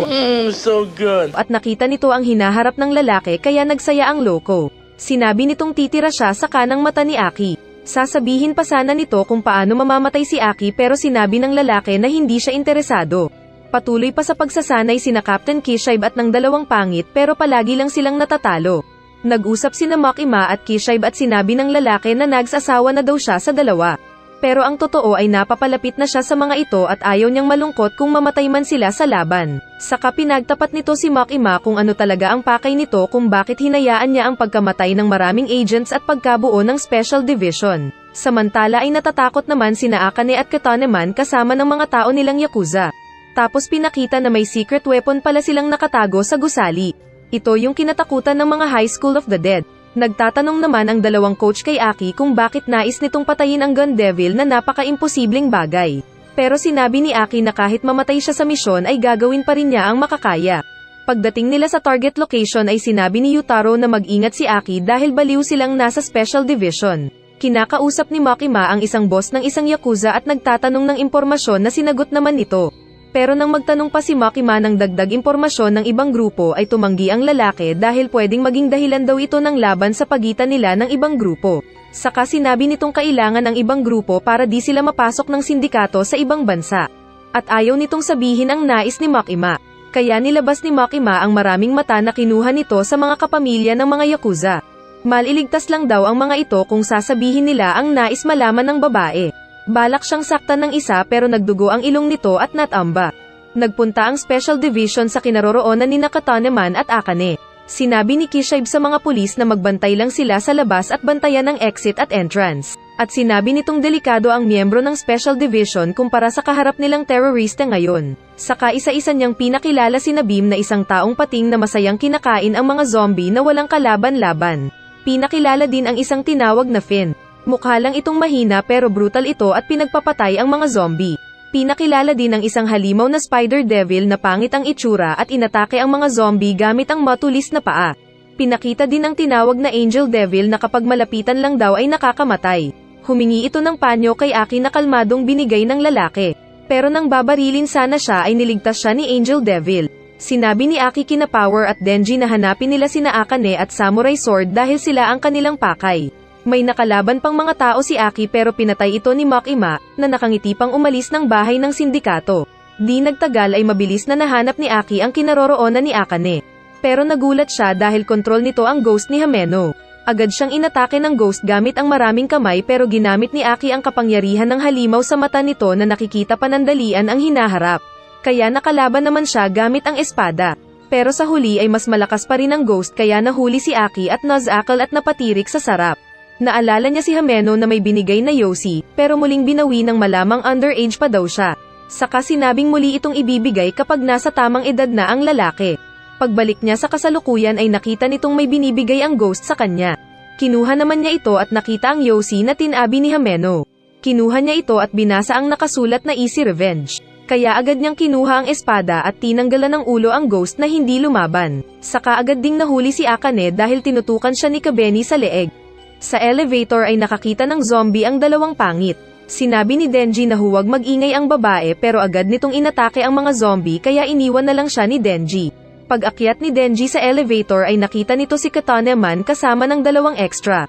So good. at nakita nito ang hinaharap ng lalaki kaya nagsaya ang loko. Sinabi nitong titira siya sa kanang mata ni Aki. Sasabihin pa sana nito kung paano mamamatay si Aki pero sinabi ng lalaki na hindi siya interesado. Patuloy pa sa pagsasanay sina Captain Kishibe at ng 2 pangit pero palagi lang silang natatalo. Nag-usap sina Makima at Kishibe at sinabi ng lalaki na nagsasawa na daw siya sa 2. Pero ang totoo ay napapalapit na siya sa mga ito at ayaw niyang malungkot kung mamatay man sila sa laban. Saka pinagtapat nito si Makima kung ano talaga ang pakay nito kung bakit hinayaan niya ang pagkamatay ng maraming agents at pagkabuo ng Special Division. Samantala ay natatakot naman sina Akane at Kataneman kasama ng mga tao nilang Yakuza. Tapos pinakita na may secret weapon pala silang nakatago sa gusali. Ito yung kinatakutan ng mga High School of the Dead. Nagtatanong naman ang 2 coach kay Aki kung bakit nais nitong patayin ang Gun Devil na napaka-imposibleng bagay. Pero sinabi ni Aki na kahit mamatay siya sa misyon ay gagawin pa rin niya ang makakaya. Pagdating nila sa target location ay sinabi ni Yutaro na mag-ingat si Aki dahil baliw silang nasa Special Division. Kinakausap ni Makima ang isang boss ng isang Yakuza at nagtatanong ng impormasyon na sinagot naman ito. Pero nang magtanong pa si Makima ng dagdag impormasyon ng ibang grupo ay tumanggi ang lalaki dahil pwedeng maging dahilan daw ito ng laban sa pagitan nila ng ibang grupo. Saka sinabi nitong kailangan ang ibang grupo para di sila mapasok ng sindikato sa ibang bansa. At ayaw nitong sabihin ang nais ni Makima. Kaya nilabas ni Makima ang maraming mata na kinuha nito sa mga kapamilya ng mga Yakuza. Maliligtas lang daw ang mga ito kung sasabihin nila ang nais malaman ng babae. Balak siyang saktan ng isa pero nagdugo ang ilong nito at natamba. Nagpunta ang Special Division sa kinaroroonan ni Kataneman at Akane. Sinabi ni Kishibe sa mga pulis na magbantay lang sila sa labas at bantayan ang exit at entrance. At sinabi nitong delikado ang miyembro ng Special Division kumpara sa kaharap nilang terorista ngayon. Saka isa-isa niyang pinakilala si Nabim na isang taong pating na masayang kinakain ang mga zombie na walang kalaban-laban. Pinakilala din ang isang tinawag na Finn. Mukha lang itong mahina pero brutal ito at pinagpapatay ang mga zombie. Pinakilala din ang isang halimaw na Spider Devil na pangit ang itsura at inatake ang mga zombie gamit ang matulis na paa. Pinakita din ang tinawag na Angel Devil na kapag malapitan lang daw ay nakakamatay. Humingi ito ng panyo kay Aki na kalmadong binigay ng lalaki. Pero nang babarilin sana siya ay niligtas siya ni Angel Devil. Sinabi ni Aki kina Power at Denji na hanapin nila sina Akane at Samurai Sword dahil sila ang kanilang pakay. May nakalaban pang mga tao si Aki pero pinatay ito ni Makima, na nakangiti pang umalis ng bahay ng sindikato. Di nagtagal ay mabilis na nahanap ni Aki ang kinaroroonan ni Akane. Pero nagulat siya dahil kontrol nito ang ghost ni Hameno. Agad siyang inatake ng ghost gamit ang maraming kamay pero ginamit ni Aki ang kapangyarihan ng halimaw sa mata nito na nakikita panandalian ang hinaharap. Kaya nakalaban naman siya gamit ang espada. Pero sa huli ay mas malakas pa rin ang ghost kaya nahuli si Aki at Nazakal at napatirik sa sarap. Naalala niya si Hameno na may binigay na yosi, pero muling binawi ng malamang underage pa daw siya. Saka sinabing muli itong ibibigay kapag nasa tamang edad na ang lalaki. Pagbalik niya sa kasalukuyan ay nakita nitong may binibigay ang ghost sa kanya. Kinuha naman niya ito at nakita ang yosi na tinabi ni Hameno. Kinuha niya ito at binasa ang nakasulat na Easy Revenge. Kaya agad niyang kinuha ang espada at tinanggalan ng ulo ang ghost na hindi lumaban. Saka agad ding nahuli si Akane dahil tinutukan siya ni Kabeni sa leeg. Sa elevator ay nakakita ng zombie ang dalawang pangit. Sinabi ni Denji na huwag mag-ingay ang babae pero agad nitong inatake ang mga zombie kaya iniwan na lang siya ni Denji. Pag-akyat ni Denji sa elevator ay nakita nito si Katane Man kasama ng dalawang extra.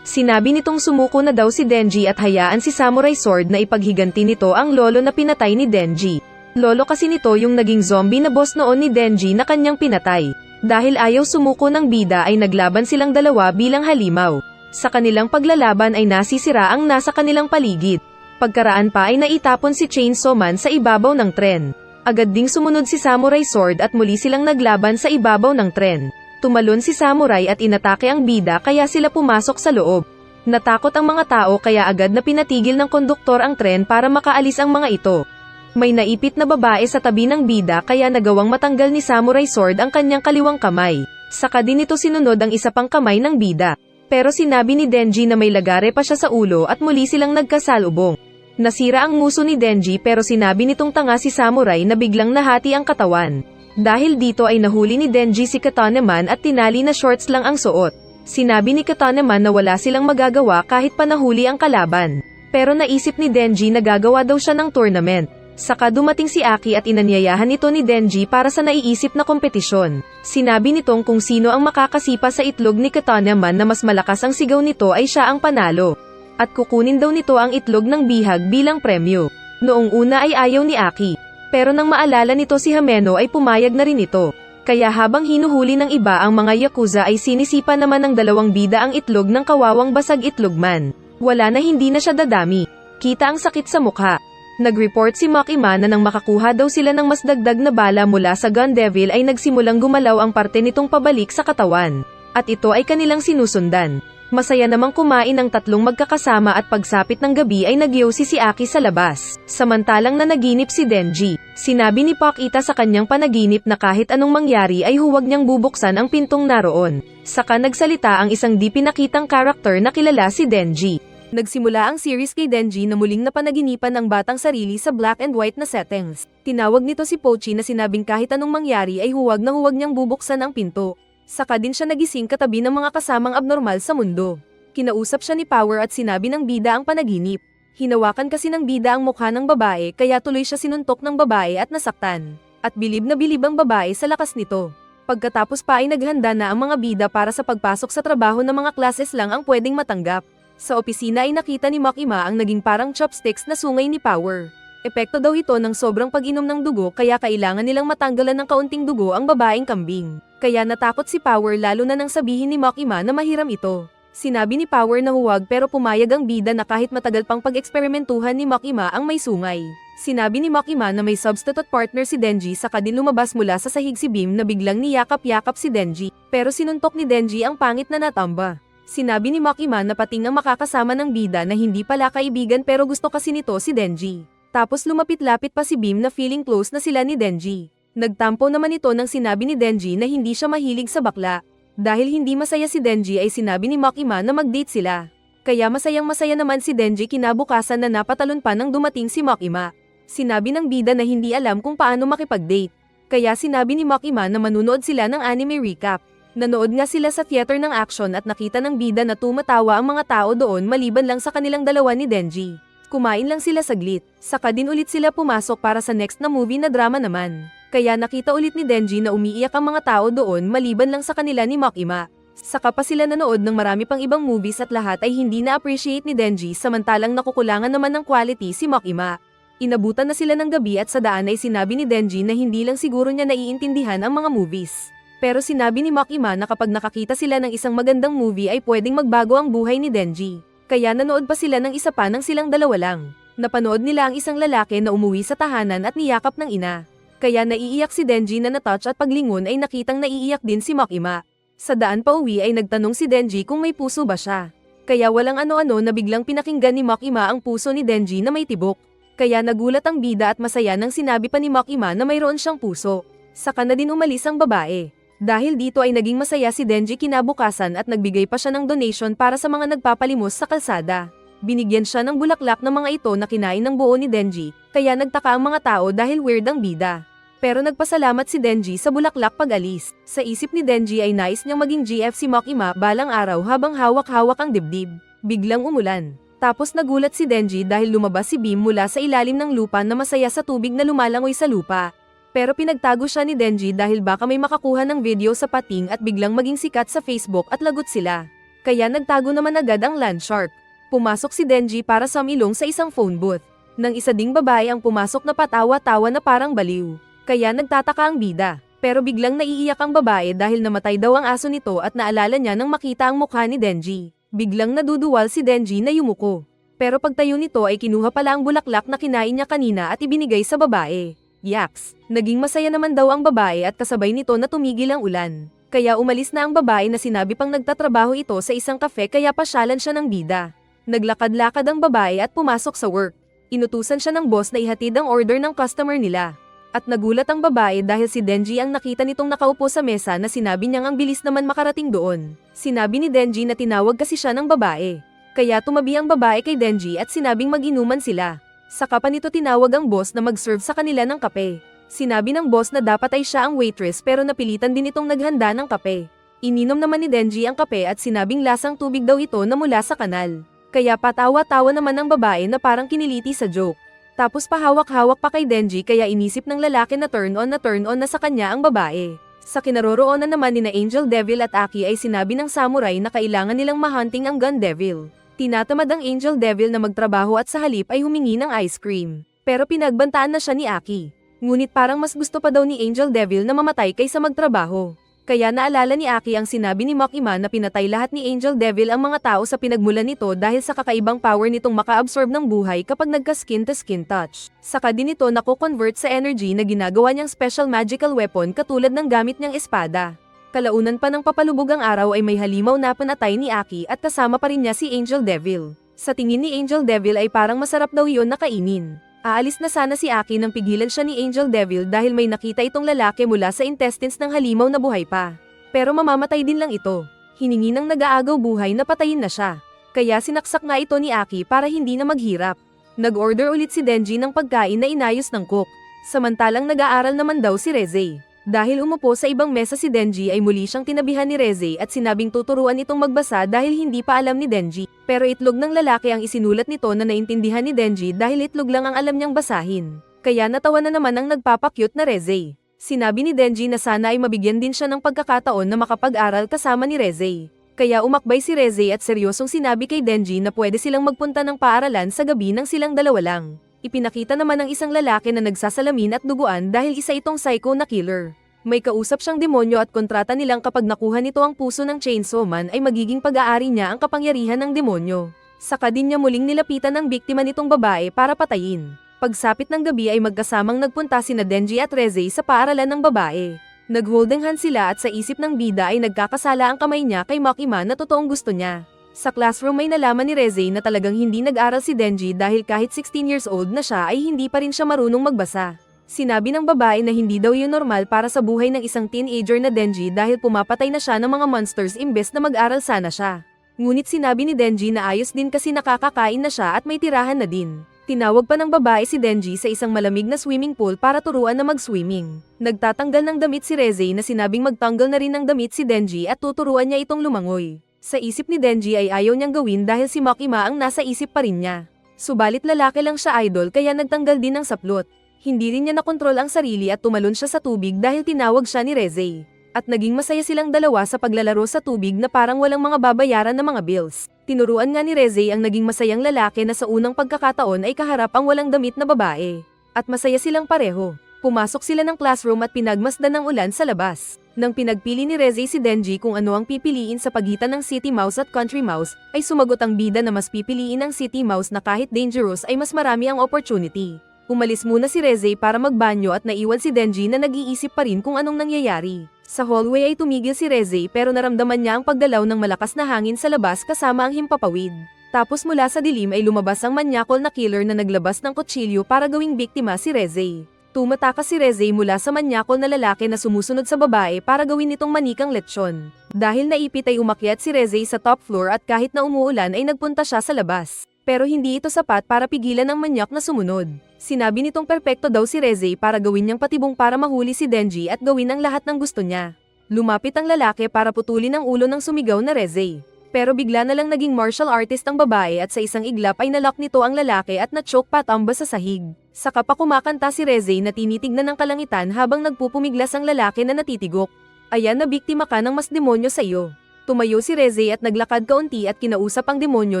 Sinabi nitong sumuko na daw si Denji at hayaan si Samurai Sword na ipaghiganti nito ang lolo na pinatay ni Denji. Lolo kasi nito yung naging zombie na boss noon ni Denji na kanyang pinatay. Dahil ayaw sumuko ng bida ay naglaban silang dalawa bilang halimaw. Sa kanilang paglalaban ay nasisira ang nasa kanilang paligid. Pagkaraan pa ay naitapon si Chainsaw Man sa ibabaw ng tren. Agad ding sumunod si Samurai Sword at muli silang naglaban sa ibabaw ng tren. Tumalon si Samurai at inatake ang bida kaya sila pumasok sa loob. Natakot ang mga tao kaya agad na pinatigil ng konduktor ang tren para makaalis ang mga ito. May naipit na babae sa tabi ng bida kaya nagawang matanggal ni Samurai Sword ang kanyang kaliwang kamay. Saka din ito sinunod ang isa pang kamay ng bida. Pero sinabi ni Denji na may lagare pa siya sa ulo at muli silang nagkasalubong. Nasira ang nguso ni Denji pero sinabi nitong tanga si Samurai na biglang nahati ang katawan. Dahil dito ay nahuli ni Denji si Katane Man at tinali na shorts lang ang suot. Sinabi ni Katane Man na wala silang magagawa kahit pa nahuli ang kalaban. Pero naisip ni Denji na gagawa daw siya ng tournament. Saka dumating si Aki at inanyayahan ito ni Denji para sa naiisip na kompetisyon. Sinabi nitong kung sino ang makakasipa sa itlog ni Katane Man na mas malakas ang sigaw nito ay siya ang panalo. At kukunin daw nito ang itlog ng bihag bilang premyo. Noong una ay ayaw ni Aki. Pero nang maalala nito si Hameno ay pumayag na rin ito. Kaya habang hinuhuli ng iba ang mga yakuza ay sinisipa naman ng dalawang bida ang itlog ng kawawang basag itlog man. Wala na hindi na siya dadami. Kita ang sakit sa mukha. Nag-report si Makima na nang makakuha daw sila ng mas dagdag na bala mula sa Gun Devil ay nagsimulang gumalaw ang parte nitong pabalik sa katawan. At ito ay kanilang sinusundan. Masaya namang kumain ng tatlong magkakasama at pagsapit ng gabi ay nagyosi si Aki sa labas. Samantalang nanaginip si Denji. Sinabi ni Pakita sa kanyang panaginip na kahit anong mangyari ay huwag niyang bubuksan ang pintong naroon. Saka nagsalita ang isang di pinakitang karakter na kilala si Denji. Nagsimula ang series kay Denji na muling napanaginipan ang batang sarili sa black and white na settings. Tinawag nito si Pochi na sinabing kahit anong mangyari ay huwag na huwag niyang bubuksan ang pinto. Saka din siya nagising katabi ng mga kasamang abnormal sa mundo. Kinausap siya ni Power at sinabi ng bida ang panaginip. Hinawakan kasi ng bida ang mukha ng babae kaya tuloy siya sinuntok ng babae at nasaktan. At bilib na bilib ang babae sa lakas nito. Pagkatapos pa ay naghanda na ang mga bida para sa pagpasok sa trabaho ng mga classes lang ang pwedeng matanggap. Sa opisina ay nakita ni Makima ang naging parang chopsticks na sungay ni Power. Epekto daw ito ng sobrang pag-inom ng dugo kaya kailangan nilang matanggalan ng kaunting dugo ang babaeng kambing. Kaya natakot si Power lalo na nang sabihin ni Makima na mahiram ito. Sinabi ni Power na huwag pero pumayag ang bida na kahit matagal pang pag-eksperimentuhan ni Makima ang may sungay. Sinabi ni Makima na may substitute partner si Denji saka din lumabas mula sa sahig si Beam na biglang niyakap-yakap si Denji. Pero sinuntok ni Denji ang pangit na natamba. Sinabi ni Makima na pating ang makakasama ng bida na hindi pala kaibigan pero gusto kasi nito si Denji. Tapos lumapit-lapit pa si Beam na feeling close na sila ni Denji. Nagtampo naman ito nang sinabi ni Denji na hindi siya mahilig sa bakla. Dahil hindi masaya si Denji ay sinabi ni Makima na mag-date sila. Kaya masayang-masaya naman si Denji kinabukasan na napatalon pa nang dumating si Makima. Sinabi ng bida na hindi alam kung paano makipag-date. Kaya sinabi ni Makima na manunood sila ng anime recap. Nanood nga sila sa theater ng action at nakita ng bida na tumatawa ang mga tao doon maliban lang sa kanilang dalawa ni Denji. Kumain lang sila saglit, saka din ulit sila pumasok para sa next na movie na drama naman. Kaya nakita ulit ni Denji na umiiyak ang mga tao doon maliban lang sa kanila ni Makima. Saka pa sila nanood ng marami pang ibang movies at lahat ay hindi na-appreciate ni Denji samantalang nakukulangan naman ng quality si Makima. Inabutan na sila ng gabi at sa daan ay sinabi ni Denji na hindi lang siguro niya naiintindihan ang mga movies. Pero sinabi ni Makima na kapag nakakita sila ng isang magandang movie ay pwedeng magbago ang buhay ni Denji. Kaya nanood pa sila ng isa pa nang silang dalawa lang. Napanood nila ang isang lalaki na umuwi sa tahanan at niyakap ng ina. Kaya naiiyak si Denji na natouch at paglingon ay nakitang naiiyak din si Makima. Sa daan pa uwi ay nagtanong si Denji kung may puso ba siya. Kaya walang ano-ano na biglang pinakinggan ni Makima ang puso ni Denji na may tibok. Kaya nagulat ang bida at masaya nang sinabi pa ni Makima na mayroon siyang puso. Saka na din umalis ang babae. Dahil dito ay naging masaya si Denji kinabukasan at nagbigay pa siya ng donation para sa mga nagpapalimos sa kalsada. Binigyan siya ng bulaklak ng mga ito na kinain ng buo ni Denji, kaya nagtaka ang mga tao dahil weird ang bida. Pero nagpasalamat si Denji sa bulaklak pag-alis. Sa isip ni Denji ay nais niyang maging GF si Makima balang araw habang hawak-hawak ang dibdib. Biglang umulan. Tapos nagulat si Denji dahil lumabas si Beam mula sa ilalim ng lupa na masaya sa tubig na lumalangoy sa lupa. Pero pinagtago siya ni Denji dahil baka may makakuha ng video sa pating at biglang maging sikat sa Facebook at lagot sila. Kaya nagtago naman agad ang Landshark. Pumasok si Denji para sumilong sa isang phone booth. Nang isa ding babae ang pumasok na patawa-tawa na parang baliw. Kaya nagtataka ang bida. Pero biglang naiiyak ang babae dahil namatay daw ang aso nito at naalala niya nang makita ang mukha ni Denji. Biglang naduduwal si Denji na yumuko. Pero pagtayo nito ay kinuha pala ang bulaklak na kinain niya kanina at ibinigay sa babae. Yaks! Naging masaya naman daw ang babae at kasabay nito na tumigil ang ulan. Kaya umalis na ang babae na sinabi pang nagtatrabaho ito sa isang kafe kaya pasyalan siya ng bida. Naglakad-lakad ang babae at pumasok sa work. Inutusan siya ng boss na ihatid ang order ng customer nila. At nagulat ang babae dahil si Denji ang nakita nitong nakaupo sa mesa na sinabi niyang ang bilis naman makarating doon. Sinabi ni Denji na tinawag kasi siya ng babae. Kaya tumabi ang babae kay Denji at sinabing mag-inuman sila. Saka pa nito tinawag ang boss na mag-serve sa kanila ng kape. Sinabi ng boss na dapat ay siya ang waitress pero napilitan din itong naghanda ng kape. Ininom naman ni Denji ang kape at sinabing lasang tubig daw ito na mula sa kanal. Kaya patawa-tawa naman ang babae na parang kiniliti sa joke. Tapos pahawak-hawak pa kay Denji kaya inisip ng lalaki na turn on na sa kanya ang babae. Sa kinaroroonan naman ni na Angel Devil at Aki ay sinabi ng samurai na kailangan nilang mahunting ang Gun Devil. Tinatamad ang Angel Devil na magtrabaho at sa halip ay humingi ng ice cream. Pero pinagbantaan na siya ni Aki. Ngunit parang mas gusto pa daw ni Angel Devil na mamatay kaysa magtrabaho. Kaya naalala ni Aki ang sinabi ni Makima na pinatay lahat ni Angel Devil ang mga tao sa pinagmulan nito dahil sa kakaibang power nitong maka-absorb ng buhay kapag nagka-skin-to-skin touch. Saka din ito nako-convert sa energy na ginagawa niyang special magical weapon katulad ng gamit niyang espada. Kalaunan pa ng papalubog ang araw ay may halimaw na panatay ni Aki at kasama pa rin niya si Angel Devil. Sa tingin ni Angel Devil ay parang masarap daw iyon na kainin. Aalis na sana si Aki nang pigilan siya ni Angel Devil dahil may nakita itong lalaki mula sa intestines ng halimaw na buhay pa. Pero mamamatay din lang ito. Hiningi ng nag-aagaw buhay na patayin na siya. Kaya sinaksak nga ito ni Aki para hindi na maghirap. Nag-order ulit si Denji ng pagkain na inayos ng cook. Samantalang nag-aaral naman daw si Reze. Dahil umupo sa ibang mesa si Denji ay muli siyang tinabihan ni Reze at sinabing tuturuan itong magbasa dahil hindi pa alam ni Denji. Pero itlog ng lalaki ang isinulat nito na naintindihan ni Denji dahil itlog lang ang alam niyang basahin. Kaya natawa na naman ang nagpapakyut na Reze. Sinabi ni Denji na sana ay mabigyan din siya ng pagkakataon na makapag-aral kasama ni Reze. Kaya umakbay si Reze at seryosong sinabi kay Denji na pwede silang magpunta ng paaralan sa gabi nang silang dalawa lang. Ipinakita naman ng isang lalaki na nagsasalamin at duguan dahil isa itong psycho na killer. May kausap siyang demonyo at kontrata nilang kapag nakuha nito ang puso ng Chainsaw Man ay magiging pag-aari niya ang kapangyarihan ng demonyo. Saka din niya muling nilapitan ng biktima nitong babae para patayin. Pagsapit ng gabi ay magkasamang nagpunta sina Denji at Reze sa paaralan ng babae. Nag-holding hand sila at sa isip ng bida ay nagkakasala ang kamay niya kay Makima na totoong gusto niya. Sa classroom ay nalaman ni Reze na talagang hindi nag-aral si Denji dahil kahit 16 years old na siya ay hindi pa rin siya marunong magbasa. Sinabi ng babae na hindi daw yun normal para sa buhay ng isang teenager na Denji dahil pumapatay na siya ng mga monsters imbes na mag-aral sana siya. Ngunit sinabi ni Denji na ayos din kasi nakakakain na siya at may tirahan na din. Tinawag pa ng babae si Denji sa isang malamig na swimming pool para turuan na mag-swimming. Nagtatanggal ng damit si Reze na sinabing magtanggal na rin ng damit si Denji at tuturuan niya itong lumangoy. Sa isip ni Denji ay ayaw niyang gawin dahil si Makima ang nasa isip pa rin niya. Subalit lalaki lang siya idol kaya nagtanggal din ng saplot. Hindi rin niya nakontrol ang sarili at tumalon siya sa tubig dahil tinawag siya ni Reze. At naging masaya silang dalawa sa paglalaro sa tubig na parang walang mga babayaran na mga bills. Tinuruan nga ni Reze ang naging masayang lalaki na sa unang pagkakataon ay kaharap ang walang damit na babae. At masaya silang pareho. Pumasok sila ng classroom at pinagmasdan ng ulan sa labas. Nang pinagpili ni Reze si Denji kung ano ang pipiliin sa pagitan ng City Mouse at Country Mouse, ay sumagot ang bida na mas pipiliin ang City Mouse na kahit dangerous ay mas marami ang opportunity. Umalis muna si Reze para magbanyo at naiwan si Denji na nag-iisip pa rin kung anong nangyayari. Sa hallway ay tumigil si Reze pero naramdaman niya ang paggalaw ng malakas na hangin sa labas kasama ang himpapawid. Tapos mula sa dilim ay lumabas ang manyakol na killer na naglabas ng kutsilyo para gawing biktima si Reze. Tumatakas si Reze mula sa manyakol na lalaki na sumusunod sa babae para gawin itong manikang lechon. Dahil naipit ay umakyat si Reze sa top floor at kahit na umuulan ay nagpunta siya sa labas. Pero hindi ito sapat para pigilan ang manyak na sumunod. Sinabi nitong perpekto daw si Reze para gawin niyang patibong para mahuli si Denji at gawin ang lahat ng gusto niya. Lumapit ang lalaki para putulin ang ulo ng sumigaw na Reze. Pero bigla na lang naging martial artist ang babae at sa isang iglap ay nalock nito ang lalaki at na-choke patamba sa sahig. Saka pa kumakanta si Reze na tinitignan ng kalangitan habang nagpupumiglas ang lalaki na natitigok. Ayan na biktima ka ng mas demonyo sa iyo. Tumayo si Reze at naglakad kaunti at kinausap ang demonyo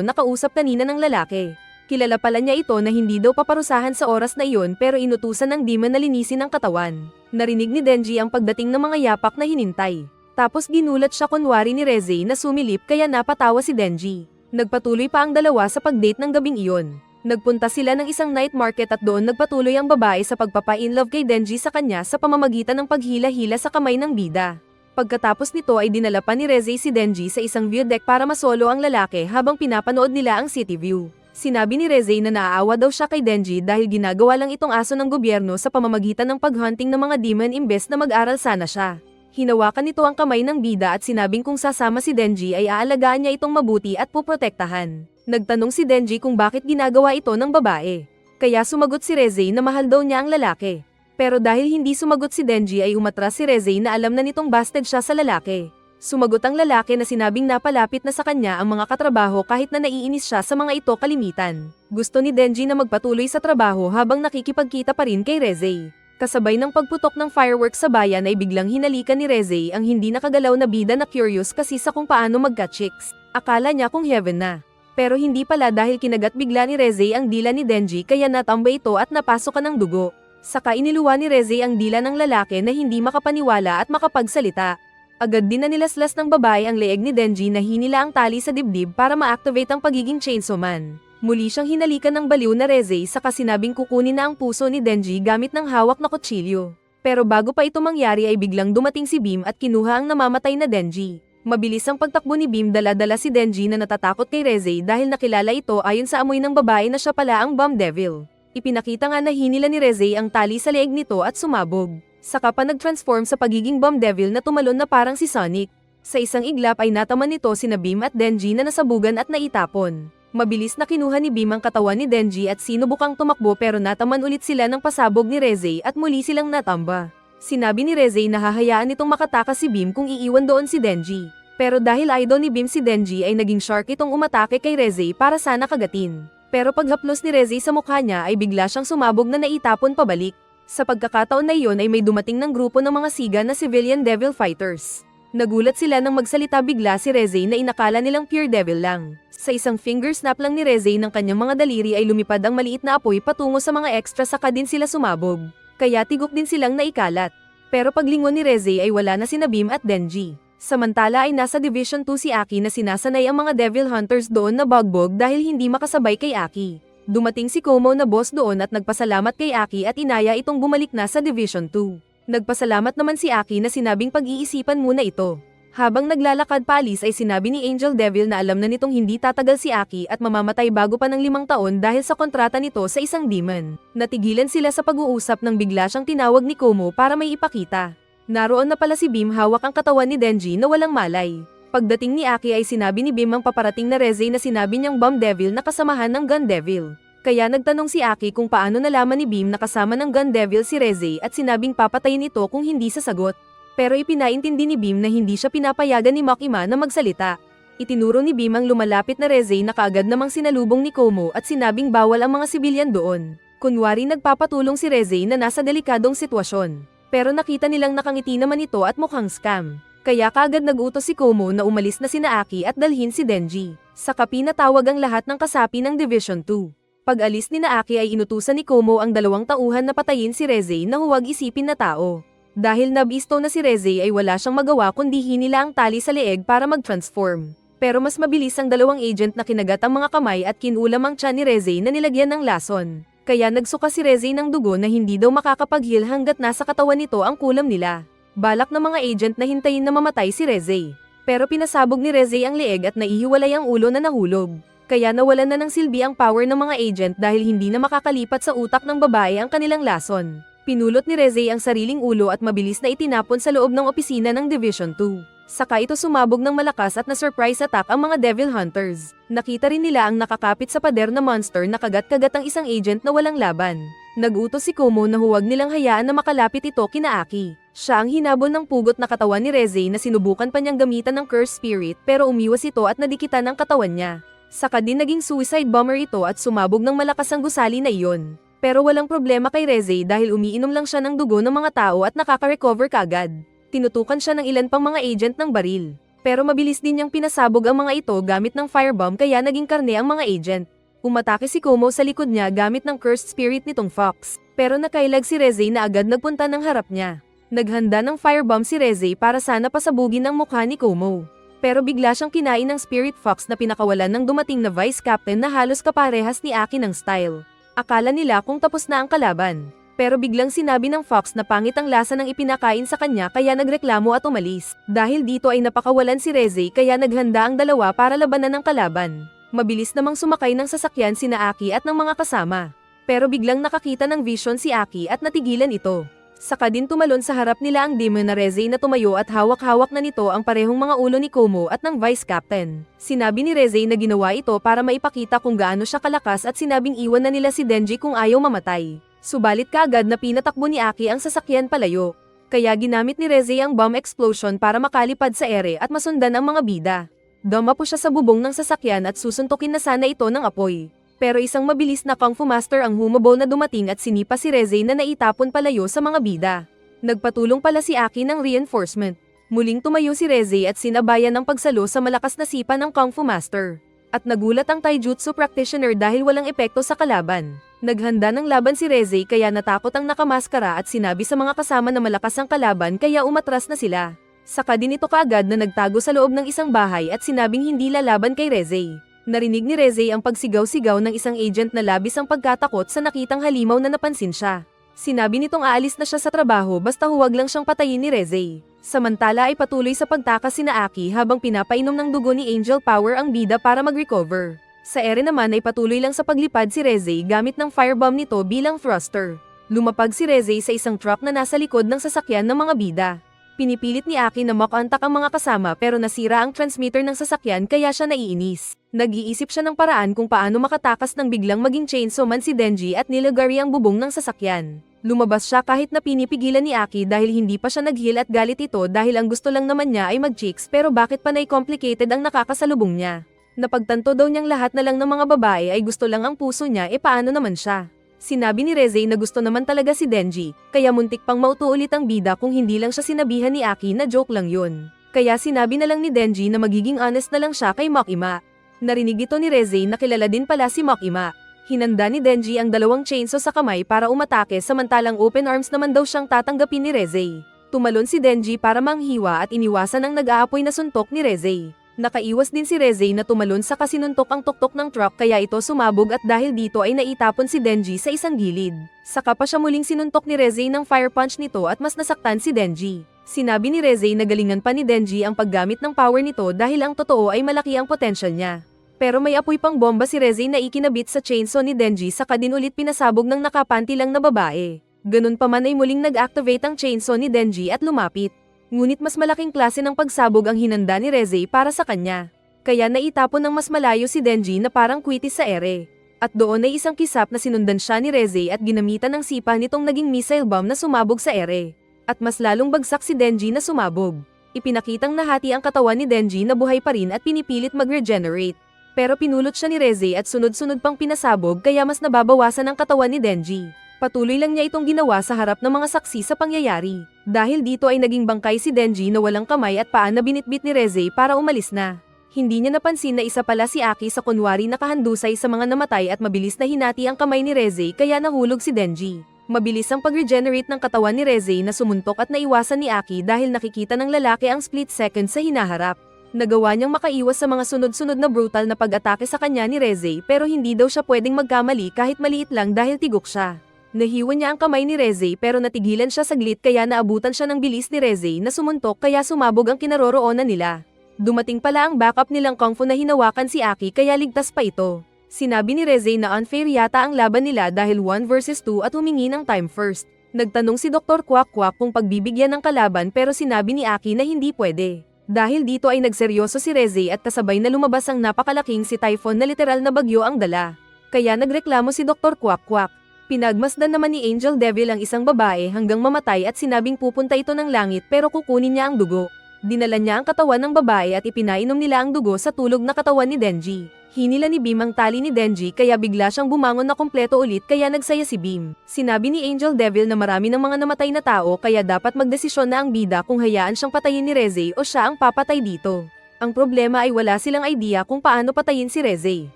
na kausap kanina ng lalaki. Kilala pala niya ito na hindi daw paparusahan sa oras na iyon pero inutusan ng demon na linisin ang katawan. Narinig ni Denji ang pagdating ng mga yapak na hinintay. Tapos ginulat siya kunwari ni Reze na sumilip kaya napatawa si Denji. Nagpatuloy pa ang dalawa sa pag-date ng gabing iyon. Nagpunta sila ng isang night market at doon nagpatuloy ang babae sa pagpapa-inlove kay Denji sa kanya sa pamamagitan ng paghila-hila sa kamay ng bida. Pagkatapos nito ay dinala pa ni Reze si Denji sa isang view deck para masolo ang lalaki habang pinapanood nila ang city view. Sinabi ni Reze na naaawa daw siya kay Denji dahil ginagawa lang itong aso ng gobyerno sa pamamagitan ng paghunting ng mga demon imbes na mag-aral sana siya. Hinawakan nito ang kamay ng bida at sinabing kung sasama si Denji ay aalagaan niya itong mabuti at puprotektahan. Nagtanong si Denji kung bakit ginagawa ito ng babae. Kaya sumagot si Reze na mahal daw niya ang lalaki. Pero dahil hindi sumagot si Denji ay umatras si Reze na alam na nitong busted siya sa lalaki. Sumagot ang lalaki na sinabing napalapit na sa kanya ang mga katrabaho kahit na naiinis siya sa mga ito kalimitan. Gusto ni Denji na magpatuloy sa trabaho habang nakikipagkita pa rin kay Reze. Kasabay ng pagputok ng fireworks sa bayan ay biglang hinalikan ni Reze ang hindi nakagalaw na bida na curious kasi sa kung paano magka-chicks. Akala niya kung heaven na. Pero hindi pala dahil kinagat bigla ni Reze ang dila ni Denji kaya natambay ito at napasok ng dugo. Saka iniluwa ni Reze ang dila ng lalaki na hindi makapaniwala at makapagsalita. Agad din na nilaslas ng babae ang leeg ni Denji na hinila ang tali sa dibdib para ma-activate ang pagiging chainsaw man. Muli siyang hinalikan ng baliw na Reze saka sinabing kukunin na ang puso ni Denji gamit ng hawak na kutsilyo. Pero bago pa ito mangyari ay biglang dumating si Beam at kinuha ang namamatay na Denji. Mabilis ang pagtakbo ni Beam dala-dala si Denji na natatakot kay Reze dahil nakilala ito ayon sa amoy ng babae na siya pala ang Bomb Devil. Ipinakita nga na hinila ni Reze ang tali sa leeg nito at sumabog. Saka pa nag-transform sa pagiging Bomb Devil na tumalon na parang si Sonic. Sa isang iglap ay nataman nito sina Beam at Denji na nasabugan at naitapon. Mabilis na kinuha ni Beam ang katawan ni Denji at sinubukang tumakbo pero nataman ulit sila ng pasabog ni Reze at muli silang natamba. Sinabi ni Reze na hahayaan nitong makatakas si Beam kung iiwan doon si Denji. Pero dahil idol ni Beam si Denji ay naging shark itong umatake kay Reze para sana kagatin. Pero paghaplos ni Reze sa mukha niya ay bigla siyang sumabog na naitapon pabalik. Sa pagkakataon na iyon ay may dumating ng grupo ng mga siga na civilian devil fighters. Nagulat sila nang magsalita bigla si Reze na inakala nilang pure devil lang. Sa isang finger snap lang ni Reze ng kanyang mga daliri ay lumipad ang maliit na apoy patungo sa mga extra saka din sila sumabog. Kaya tigok din silang naikalat. Pero paglingon ni Reze ay wala na sina Beam at Denji. Samantala ay nasa Division 2 si Aki na sinasanay ang mga devil hunters doon na bugbog dahil hindi makasabay kay Aki. Dumating si Komo na boss doon at nagpasalamat kay Aki at inaya itong bumalik na sa Division 2. Nagpasalamat naman si Aki na sinabing pag-iisipan muna ito. Habang naglalakad paalis ay sinabi ni Angel Devil na alam na nitong hindi tatagal si Aki at mamamatay bago pa ng 5 taon dahil sa kontrata nito sa isang demon. Natigilan sila sa pag-uusap nang bigla siyang tinawag ni Komo para may ipakita. Naroon na pala si Beam hawak ang katawan ni Denji na walang malay. Pagdating ni Aki ay sinabi ni Beam ang paparating na Reze na sinabi niyang Bomb Devil na kasamahan ng Gun Devil. Kaya nagtanong si Aki kung paano nalaman ni Beam na kasama ng Gun Devil si Reze at sinabing papatayin ito kung hindi sasagot. Pero ipinaintindi ni Beam na hindi siya pinapayagan ni Makima na magsalita. Itinuro ni Beam ang lumalapit na Reze na kaagad namang sinalubong ni Komo at sinabing bawal ang mga sibilyan doon. Kunwari nagpapatulong si Reze na nasa delikadong sitwasyon. Pero nakita nilang nakangiti naman ito at mukhang scam. Kaya kaagad nag-utos si Komo na umalis na sina Aki at dalhin si Denji. Saka pinatawag ang lahat ng kasapi ng Division 2. Pag-alis ni Aki ay inutusan ni Komo ang 2 tauhan na patayin si Reze na huwag isipin na tao. Dahil nabisto na si Reze ay wala siyang magawa kundi hinila ang tali sa leeg para mag-transform. Pero mas mabilis ang 2 agent na kinagat ang mga kamay at kinulam ang tiyan ni Reze na nilagyan ng lason. Kaya nagsuka si Reze ng dugo na hindi daw makakapag-heal hanggat nasa katawan nito ang kulam nila. Balak ng mga agent na hintayin na mamatay si Reze. Pero pinasabog ni Reze ang leeg at naihiwalay ang ulo na nahulog. Kaya nawalan na ng silbi ang power ng mga agent dahil hindi na makakalipat sa utak ng babae ang kanilang lason. Pinulot ni Reze ang sariling ulo at mabilis na itinapon sa loob ng opisina ng Division 2. Saka ito sumabog ng malakas at na-surprise attack ang mga Devil Hunters. Nakita rin nila ang nakakapit sa pader na monster na kagat-kagat ang isang agent na walang laban. Nag-utos si Kumo na huwag nilang hayaan na makalapit ito kina Aki. Siya ang hinabol ng pugot na katawan ni Reze na sinubukan pa niyang gamitan ng Curse Spirit pero umiwas ito at nadikitan ang katawan niya. Saka din naging suicide bomber ito at sumabog ng malakas ang gusali na iyon. Pero walang problema kay Reze dahil umiinom lang siya ng dugo ng mga tao at nakaka-recover kagad. Tinutukan siya ng ilan pang mga agent ng baril. Pero mabilis din niyang pinasabog ang mga ito gamit ng firebomb kaya naging karne ang mga agent. Umatake si Kumo sa likod niya gamit ng cursed spirit nitong Fox. Pero nakailag si Reze na agad nagpunta ng harap niya. Naghanda ng firebomb si Reze para sana pasabugin ang mukha ni Kumo. Pero bigla siyang kinain ng Spirit Fox na pinakawalan ng dumating na Vice Captain na halos kaparehas ni Aki ng style. Akala nila kung tapos na ang kalaban. Pero biglang sinabi ng Fox na pangit ang lasa ng ipinakain sa kanya kaya nagreklamo at umalis. Dahil dito ay napakawalan si Reze kaya naghanda ang dalawa para labanan ng kalaban. Mabilis namang sumakay ng sasakyan sina Aki at ng mga kasama. Pero biglang nakakita ng vision si Aki at natigilan ito. Saka din tumalon sa harap nila ang demon na Reze na tumayo at hawak-hawak na nito ang parehong mga ulo ni Kumo at ng Vice Captain. Sinabi ni Reze na ginawa ito para maipakita kung gaano siya kalakas at sinabing iwan na nila si Denji kung ayaw mamatay. Subalit kaagad na pinatakbo ni Aki ang sasakyan palayo. Kaya ginamit ni Reze ang bomb explosion para makalipad sa ere at masundan ang mga bida. Dumapo siya sa bubong ng sasakyan at susuntukin na sana ito ng apoy. Pero isang mabilis na Kung Fu Master ang humabol na dumating at sinipa si Reze na naitapon palayo sa mga bida. Nagpatulong pala si Aki ng reinforcement. Muling tumayo si Reze at sinabayan ng pagsalo sa malakas na sipa ng Kung Fu Master. At nagulat ang Taijutsu practitioner dahil walang epekto sa kalaban. Naghanda ng laban si Reze kaya natakot ang nakamaskara at sinabi sa mga kasama na malakas ang kalaban kaya umatras na sila. Saka din ito kaagad na nagtago sa loob ng isang bahay at sinabing hindi lalaban kay Reze. Narinig ni Reze ang pagsigaw-sigaw ng isang agent na labis ang pagkatakot sa nakitang halimaw na napansin siya. Sinabi nitong aalis na siya sa trabaho basta huwag lang siyang patayin ni Reze. Samantala ay patuloy sa pagtakas sina Aki habang pinapainom ng dugo ni Angel Power ang bida para mag-recover. Sa ere naman ay patuloy lang sa paglipad si Reze gamit ng firebomb nito bilang thruster. Lumapag si Reze sa isang truck na nasa likod ng sasakyan ng mga bida. Pinipilit ni Aki na makontak ang mga kasama pero nasira ang transmitter ng sasakyan kaya siya naiinis. Nag-iisip siya ng paraan kung paano makatakas ng biglang maging chainsaw man si Denji at nilagari ang bubong ng sasakyan. Lumabas siya kahit na pinipigilan ni Aki dahil hindi pa siya nag-heal at galit ito dahil ang gusto lang naman niya ay mag-chicks pero bakit panay complicated ang nakakasalubong niya. Napagtanto daw niyang lahat na lang ng mga babae ay gusto lang ang puso niya paano naman siya. Sinabi ni Reze na gusto naman talaga si Denji, kaya muntik pang mauto ulit ang bida kung hindi lang siya sinabihan ni Aki na joke lang yun. Kaya sinabi na lang ni Denji na magiging honest na lang siya kay Makima. Narinig ito ni Reze na kilala din pala si Makima. Hinanda ni Denji ang dalawang chainsaw sa kamay para umatake samantalang open arms naman daw siyang tatanggapin ni Reze. Tumalon si Denji para manghiwa at iniwasan ang nag-aapoy na suntok ni Reze. Nakaiwas din si Reze na tumalon sa kasinuntok ang tuktok ng truck kaya ito sumabog at dahil dito ay naitapon si Denji sa isang gilid. Saka pa siya muling sinuntok ni Reze ng fire punch nito at mas nasaktan si Denji. Sinabi ni Reze na galingan pa ni Denji ang paggamit ng power nito dahil ang totoo ay malaki ang potential niya. Pero may apoy pang bomba si Reze na ikinabit sa chainsaw ni Denji saka din ulit pinasabog ng nakapanti lang na babae. Ganun pa man ay muling nag-activate ang chainsaw ni Denji at lumapit. Ngunit mas malaking klase ng pagsabog ang hinanda ni Reze para sa kanya. Kaya naitapon ng mas malayo si Denji na parang kwitis sa ere. At doon ay isang kisap na sinundan siya ni Reze at ginamitan ng sipa nitong naging missile bomb na sumabog sa ere. At mas lalong bagsak si Denji na sumabog. Ipinakitang nahati ang katawan ni Denji na buhay pa rin at pinipilit mag-regenerate. Pero pinulot siya ni Reze at sunod-sunod pang pinasabog kaya mas nababawasan ang katawan ni Denji. Patuloy lang niya itong ginawa sa harap ng mga saksi sa pangyayari. Dahil dito ay naging bangkay si Denji na walang kamay at paa na binitbit ni Reze para umalis na. Hindi niya napansin na isa pala si Aki sa kunwari nakahandusay sa mga namatay at mabilis na hinati ang kamay ni Reze kaya nahulog si Denji. Mabilis ang pag-regenerate ng katawan ni Reze na sumuntok at naiwasan ni Aki dahil nakikita ng lalaki ang split second sa hinaharap. Nagawa niyang makaiwas sa mga sunod-sunod na brutal na pag-atake sa kanya ni Reze pero hindi daw siya pwedeng magkamali kahit maliit lang dahil tigok siya. Nahiwan niya ang kamay ni Reze pero natigilan siya saglit kaya naabutan siya ng bilis ni Reze na sumuntok kaya sumabog ang kinaroroonan nila. Dumating pala ang backup nilang kung fu na hinawakan si Aki kaya ligtas pa ito. Sinabi ni Reze na unfair yata ang laban nila dahil 1 versus 2 at humingi ng time first. Nagtanong si Dr. Quack Quack kung pagbibigyan ng kalaban pero sinabi ni Aki na hindi pwede. Dahil dito ay nagseryoso si Reze at kasabay na lumabas ang napakalaking si Typhon na literal na bagyo ang dala. Kaya nagreklamo si Dr. Quack Quack. Pinagmasdan naman ni Angel Devil ang isang babae hanggang mamatay at sinabing pupunta ito ng langit pero kukunin niya ang dugo. Dinala niya ang katawan ng babae at ipinainom nila ang dugo sa tulog na katawan ni Denji. Hinila ni Beam ang tali ni Denji kaya bigla siyang bumangon na kompleto ulit kaya nagsaya si Beam. Sinabi ni Angel Devil na marami ng mga namatay na tao kaya dapat magdesisyon na ang bida kung hayaan siyang patayin ni Reze o siya ang papatay dito. Ang problema ay wala silang idea kung paano patayin si Reze.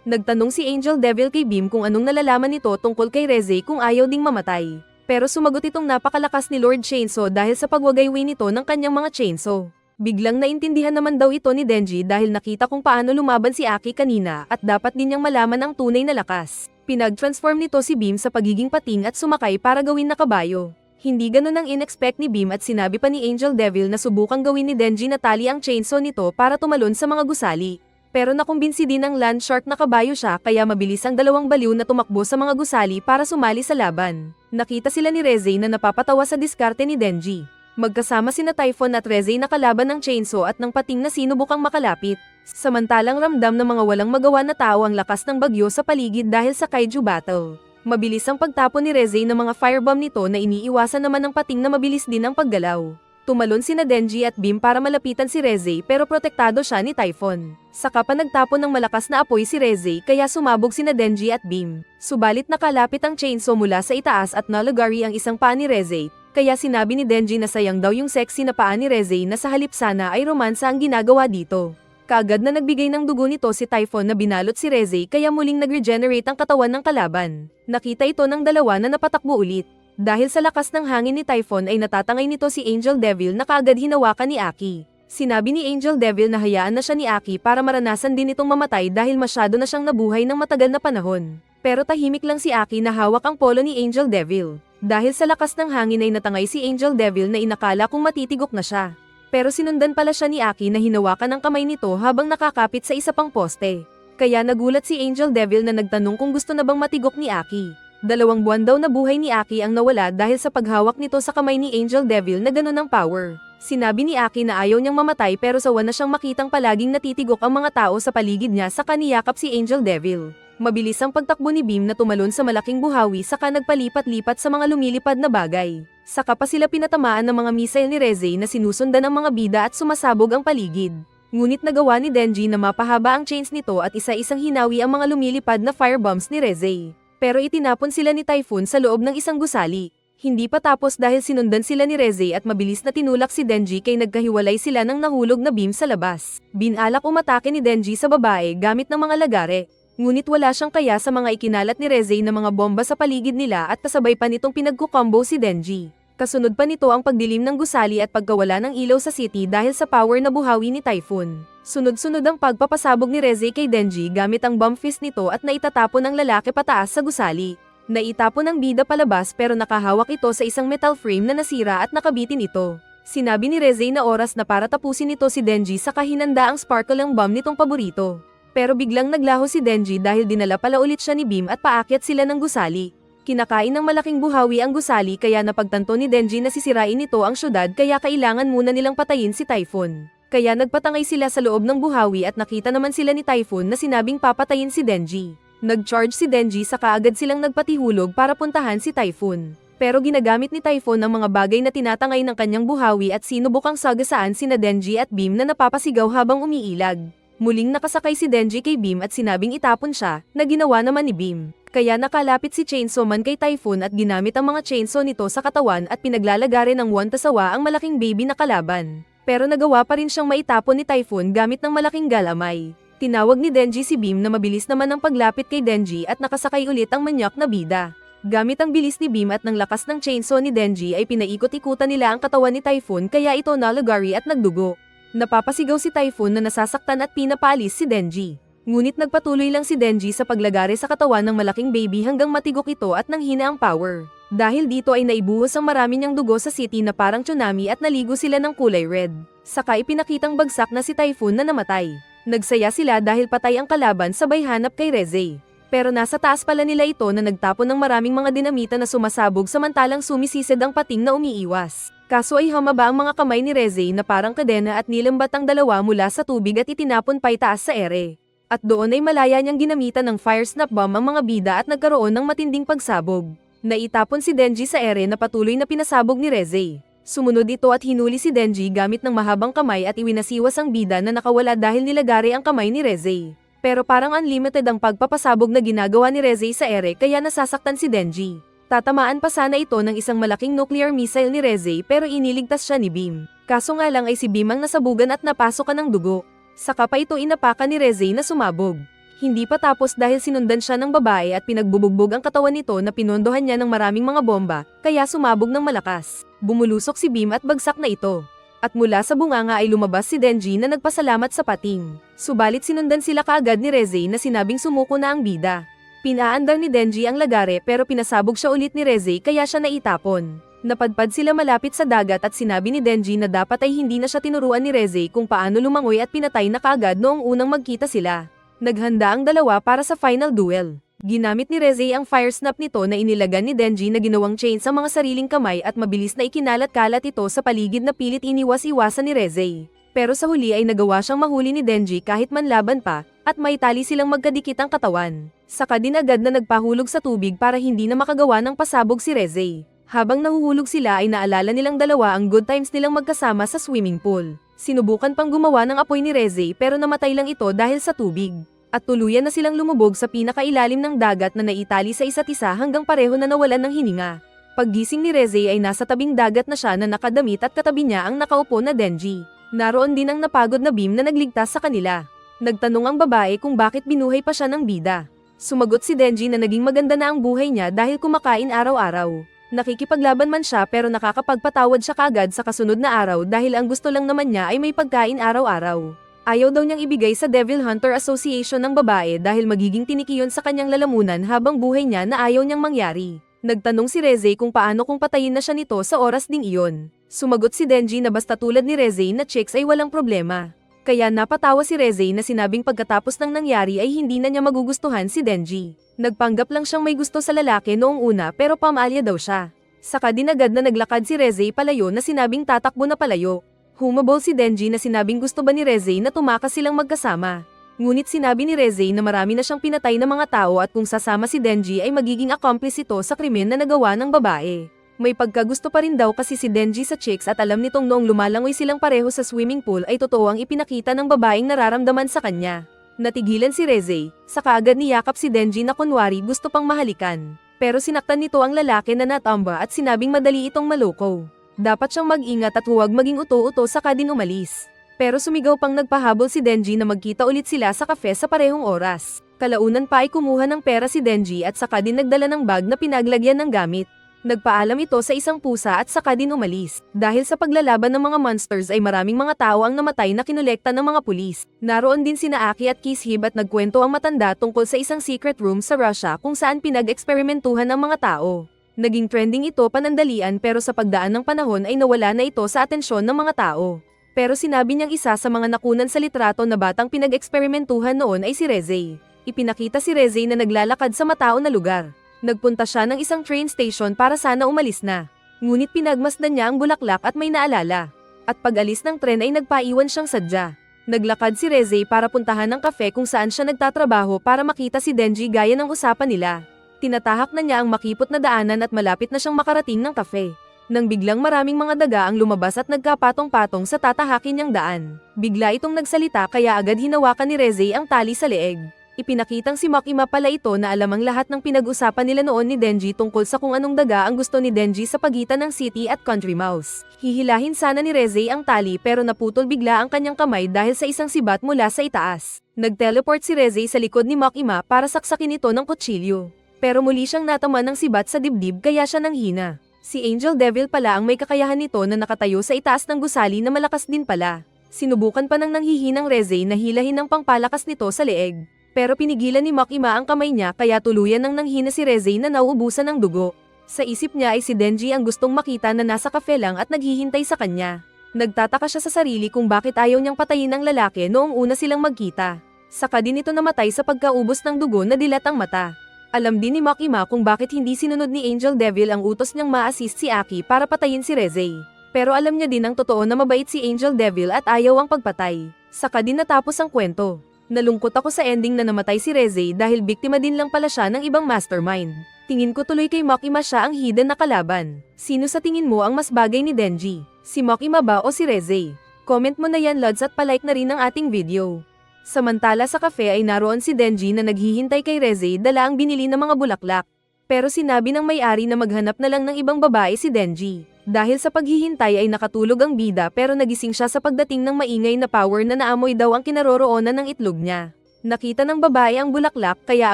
Nagtanong si Angel Devil kay Beam kung anong nalalaman nito tungkol kay Reze kung ayaw ding mamatay. Pero sumagot itong napakalakas ni Lord Chainsaw dahil sa pagwagayway nito ng kanyang mga chainsaw. Biglang naintindihan naman daw ito ni Denji dahil nakita kung paano lumaban si Aki kanina at dapat din niyang malaman ang tunay na lakas. Pinag-transform nito si Beam sa pagiging pating at sumakay para gawin na kabayo. Hindi ganun ang in-expect ni Beam at sinabi pa ni Angel Devil na subukang gawin ni Denji na tali ang chainsaw nito para tumalon sa mga gusali. Pero nakumbinsi din ng land shark na kabayo siya kaya mabilis ang dalawang baliw na tumakbo sa mga gusali para sumali sa laban. Nakita sila ni Reze na napapatawa sa diskarte ni Denji. Magkasama sina Typhon at Reze na kalaban ng chainsaw at ng pating na sinubukang makalapit. Samantalang ramdam ng mga walang magawa na tao ang lakas ng bagyo sa paligid dahil sa kaiju battle. Mabilis ang pagtapon ni Reze ng mga firebomb nito na iniiwasan naman ng pating na mabilis din ang paggalaw. Tumalon sina Denji at Beam para malapitan si Reze pero protektado siya ni Typhon. Saka pa nagtapon ng malakas na apoy si Reze kaya sumabog sina Denji at Beam. Subalit nakalapit ang chainsaw mula sa itaas at nalagari ang isang paa ni Reze. Kaya sinabi ni Denji na sayang daw yung sexy na paa ni Reze na sa halip sana ay romansa ang ginagawa dito. Kaagad na nagbigay ng dugo nito si Typhon na binalot si Reze kaya muling nag-regenerate ang katawan ng kalaban. Nakita ito ng dalawa na napatakbo ulit. Dahil sa lakas ng hangin ni Typhon ay natatangay nito si Angel Devil na kaagad hinawakan ni Aki. Sinabi ni Angel Devil na hayaan na siya ni Aki para maranasan din itong mamatay dahil masyado na siyang nabuhay ng matagal na panahon. Pero tahimik lang si Aki na hawak ang polo ni Angel Devil. Dahil sa lakas ng hangin ay natangay si Angel Devil na inakala kung matitigok na siya. Pero sinundan pala siya ni Aki na hinawakan ang kamay nito habang nakakapit sa isa pang poste. Kaya nagulat si Angel Devil na nagtanong kung gusto na bang matigok ni Aki. 2 buwan daw na buhay ni Aki ang nawala dahil sa paghawak nito sa kamay ni Angel Devil na ganun ang power. Sinabi ni Aki na ayaw niyang mamatay pero sawa na siyang makitang palaging natitigok ang mga tao sa paligid niya saka niyakap si Angel Devil. Mabilis ang pagtakbo ni Beam na tumalon sa malaking buhawi saka nagpalipat-lipat sa mga lumilipad na bagay. Saka pa sila pinatamaan ng mga missile ni Reze na sinusundan ng mga bida at sumasabog ang paligid. Ngunit nagawa ni Denji na mapahaba ang chains nito at isa-isang hinawi ang mga lumilipad na firebombs ni Reze. Pero itinapon sila ni Typhon sa loob ng isang gusali. Hindi pa tapos dahil sinundan sila ni Reze at mabilis na tinulak si Denji kay nagkahiwalay sila ng nahulog na beam sa labas. Binalak umatake ni Denji sa babae gamit ng mga lagare. Ngunit wala siyang kaya sa mga ikinalat ni Reze na mga bomba sa paligid nila at kasabay pa nitong pinagkukombo si Denji. Kasunod pa nito ang pagdilim ng gusali at pagkawala ng ilaw sa city dahil sa power na buhawi ni Typhon. Sunod-sunod ang pagpapasabog ni Reze kay Denji gamit ang bomb fist nito at naitatapon ng lalaki pataas sa gusali. Naitapon ng bida palabas pero nakahawak ito sa isang metal frame na nasira at nakabitin ito. Sinabi ni Reze na oras na para tapusin nito si Denji sa kahinanda ang sparkle ng bomb nitong paborito. Pero biglang naglaho si Denji dahil dinala pala ulit siya ni Beam at paakyat sila ng gusali. Kinakain ng malaking buhawi ang gusali kaya napagtanto ni Denji na sisirain nito ang syudad kaya kailangan muna nilang patayin si Typhon. Kaya nagpatangay sila sa loob ng buhawi at nakita naman sila ni Typhon na sinabing papatayin si Denji. Nag-charge si Denji sa kaagad silang nagpatihulog para puntahan si Typhon. Pero ginagamit ni Typhon ang mga bagay na tinatangay ng kanyang buhawi at sinubukang sagasaan sina Denji at Beam na napapasigaw habang umiilag. Muling nakasakay si Denji kay Beam at sinabing itapon siya, na ginawa naman ni Beam. Kaya nakalapit si Chainsaw Man kay Typhon at ginamit ang mga chainsaw nito sa katawan at pinaglalagari ng wantasawa ang malaking baby na kalaban. Pero nagawa pa rin siyang maitapon ni Typhon gamit ng malaking galamay. Tinawag ni Denji si Beam na mabilis naman ang paglapit kay Denji at nakasakay ulit ang manyak na bida. Gamit ang bilis ni Beam at ng lakas ng chainsaw ni Denji ay pinaikot-ikutan nila ang katawan ni Typhon kaya ito nalagari at nagdugo. Napapasigaw si Typhoon na nasasaktan at pinapaalis si Denji. Ngunit nagpatuloy lang si Denji sa paglagare sa katawan ng malaking baby hanggang matigok ito at nanghina ang power. Dahil dito ay naibuhos ang marami niyang dugo sa city na parang tsunami at naligo sila ng kulay red. Saka ipinakitang bagsak na si Typhoon na namatay. Nagsaya sila dahil patay ang kalaban sabay hanap kay Reze. Pero nasa taas pala nila ito na nagtapon ng maraming mga dinamita na sumasabog samantalang sumisisid ang pating na umiiwas. Kaso ay humaba ang mga kamay ni Reze na parang kadena at nilambat ang dalawa mula sa tubig at itinapon paitaas sa ere. At doon ay malaya niyang ginamitan ng fire snap bomb ang mga bida at nagkaroon ng matinding pagsabog. Naitapon si Denji sa ere na patuloy na pinasabog ni Reze. Sumunod ito at hinuli si Denji gamit ng mahabang kamay at iwinasiwas ang bida na nakawala dahil nilagari ang kamay ni Reze. Pero parang unlimited ang pagpapasabog na ginagawa ni Reze sa ere kaya nasasaktan si Denji. Tatamaan pa sana ito ng isang malaking nuclear missile ni Reze pero iniligtas siya ni Beam. Kaso nga lang ay si Beam ang nasabugan at napasokan ng dugo. Saka pa ito inapakan ni Reze na sumabog. Hindi pa tapos dahil sinundan siya ng babae at pinagbubugbog ang katawan nito na pinondohan niya ng maraming mga bomba, kaya sumabog ng malakas. Bumulusok si Beam at bagsak na ito. At mula sa bunganga ay lumabas si Denji na nagpasalamat sa pating. Subalit sinundan sila kaagad ni Reze na sinabing sumuko na ang bida. Pinaandar ni Denji ang lagare pero pinasabog siya ulit ni Reze kaya siya naitapon. Napadpad sila malapit sa dagat at sinabi ni Denji na dapat ay hindi na siya tinuruan ni Reze kung paano lumangoy at pinatay na kaagad noong unang magkita sila. Naghanda ang dalawa para sa final duel. Ginamit ni Reze ang fire snap nito na inilagan ni Denji na ginawang chain sa mga sariling kamay at mabilis na ikinalat-kalat ito sa paligid na pilit iniwas-iwasan ni Reze. Pero sa huli ay nagawa siyang mahuli ni Denji kahit manlaban pa, at may tali silang magkadikit ang katawan. Saka din agad na nagpahulog sa tubig para hindi na makagawa ng pasabog si Reze. Habang nahuhulog sila ay naalala nilang dalawa ang good times nilang magkasama sa swimming pool. Sinubukan pang gumawa ng apoy ni Reze pero namatay lang ito dahil sa tubig. At tuluyan na silang lumubog sa pinakailalim ng dagat na naitali sa isa't isa hanggang pareho na nawalan ng hininga. Paggising ni Reze ay nasa tabing dagat na siya na nakadamit at katabi niya ang nakaupo na Denji. Naroon din ang napagod na Beam na nagligtas sa kanila. Nagtanong ang babae kung bakit binuhay pa siya ng bida. Sumagot si Denji na naging maganda na ang buhay niya dahil kumakain araw-araw. Nakikipaglaban man siya pero nakakapagpatawad siya kagad sa kasunod na araw dahil ang gusto lang naman niya ay may pagkain araw-araw. Ayaw daw niyang ibigay sa Devil Hunter Association ng babae dahil magiging tiniki yun sa kanyang lalamunan habang buhay niya na ayaw niyang mangyari. Nagtanong si Reze kung paano kung patayin na siya nito sa oras ding iyon. Sumagot si Denji na basta tulad ni Reze na chicks ay walang problema. Kaya napatawa si Reze na sinabing pagkatapos ng nangyari ay hindi na niya magugustuhan si Denji. Nagpanggap lang siyang may gusto sa lalaki noong una pero pamalya daw siya. Saka din agad na naglakad si Reze palayo na sinabing tatakbo na palayo. Humabol si Denji na sinabing gusto ba ni Reze na tumakas silang magkasama. Ngunit sinabi ni Reze na marami na siyang pinatay na mga tao at kung sasama si Denji ay magiging accomplice ito sa krimen na nagawa ng babae. May pagkagusto pa rin daw kasi si Denji sa chicks at alam nitong noong lumalangoy silang pareho sa swimming pool ay totoo ang ipinakita ng babaeng nararamdaman sa kanya. Natigilan si Reze, saka agad niyakap si Denji na kunwari gusto pang mahalikan. Pero sinaktan nito ang lalaki na natamba at sinabing madali itong maloko. Dapat siyang mag-ingat at huwag maging uto-uto saka din umalis. Pero sumigaw pang nagpahabol si Denji na magkita ulit sila sa kafe sa parehong oras. Kalaunan pa ay kumuha ng pera si Denji at saka din nagdala ng bag na pinaglagyan ng gamit. Nagpaalam ito sa isang pusa at saka din umalis. Dahil sa paglalaban ng mga monsters ay maraming mga tao ang namatay na kinolekta ng mga pulis. Naroon din sina Aki at Kishib at nagkwento ang matanda tungkol sa isang secret room sa Russia kung saan pinag-eksperimentuhan ng mga tao. Naging trending ito panandalian pero sa pagdaan ng panahon ay nawala na ito sa atensyon ng mga tao. Pero sinabi niyang isa sa mga nakunan sa litrato na batang pinag-eksperimentuhan noon ay si Reze. Ipinakita si Reze na naglalakad sa matao na lugar. Nagpunta siya ng isang train station para sana umalis na. Ngunit pinagmasdan niya ang bulaklak at may naalala. At pag-alis ng tren ay nagpaiwan siyang sadya. Naglakad si Reze para puntahan ng kafe kung saan siya nagtatrabaho para makita si Denji gaya ng usapan nila. Tinatahak na niya ang makipot na daanan at malapit na siyang makarating ng kafe. Nang biglang maraming mga daga ang lumabas at nagkapatong-patong sa tatahakin niyang daan. Bigla itong nagsalita kaya agad hinawakan ni Reze ang tali sa leeg. Ipinakitang si Makima pala ito na alam ang lahat ng pinag-usapan nila noon ni Denji tungkol sa kung anong daga ang gusto ni Denji sa pagitan ng city at country mouse. Hihilahin sana ni Reze ang tali pero naputol bigla ang kanyang kamay dahil sa isang sibat mula sa itaas. Nag-teleport si Reze sa likod ni Makima para saksakin ito ng kutsilyo. Pero muli siyang nataman ng sibat sa dibdib kaya siya nanghina. Si Angel Devil pala ang may kakayahan nito na nakatayo sa itaas ng gusali na malakas din pala. Sinubukan pa ng nanghihinang Reze na hilahin ang pangpalakas nito sa leeg. Pero pinigilan ni Makima ang kamay niya kaya tuluyan nang nanghina si Reze na nauubusan ng dugo. Sa isip niya ay si Denji ang gustong makita na nasa kafe lang at naghihintay sa kanya. Nagtataka siya sa sarili kung bakit ayaw niyang patayin ang lalaki noong una silang magkita. Saka din ito namatay sa pagkaubos ng dugo na dilat ang mata. Alam din ni Makima kung bakit hindi sinunod ni Angel Devil ang utos niyang ma-assist si Aki para patayin si Reze. Pero alam niya din ang totoo na mabait si Angel Devil at ayaw ang pagpatay. Saka din natapos ang kwento. Nalungkot ako sa ending na namatay si Reze dahil biktima din lang pala siya ng ibang mastermind. Tingin ko tuloy kay Makima siya ang hidden na kalaban. Sino sa tingin mo ang mas bagay ni Denji? Si Makima ba o si Reze? Comment mo na yan Lods at palike na rin ang ating video. Samantala sa cafe ay naroon si Denji na naghihintay kay Reze dala ang binili ng mga bulaklak. Pero sinabi ng may-ari na maghanap na lang ng ibang babae si Denji. Dahil sa paghihintay ay nakatulog ang bida pero nagising siya sa pagdating ng maingay na power na naamoy daw ang kinaroroonan ng itlog niya. Nakita ng babae ang bulaklak kaya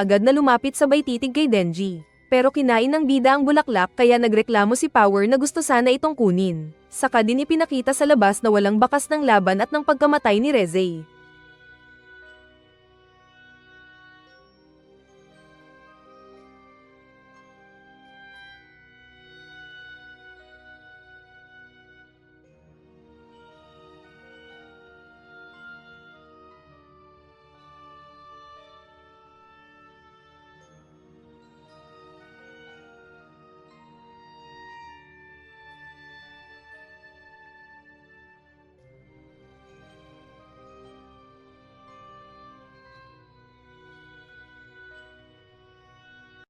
agad na lumapit sabay titig kay Denji. Pero kinain ng bida ang bulaklak kaya nagreklamo si Power na gusto sana itong kunin. Saka din ipinakita sa labas na walang bakas ng laban at ng pagkamatay ni Reze.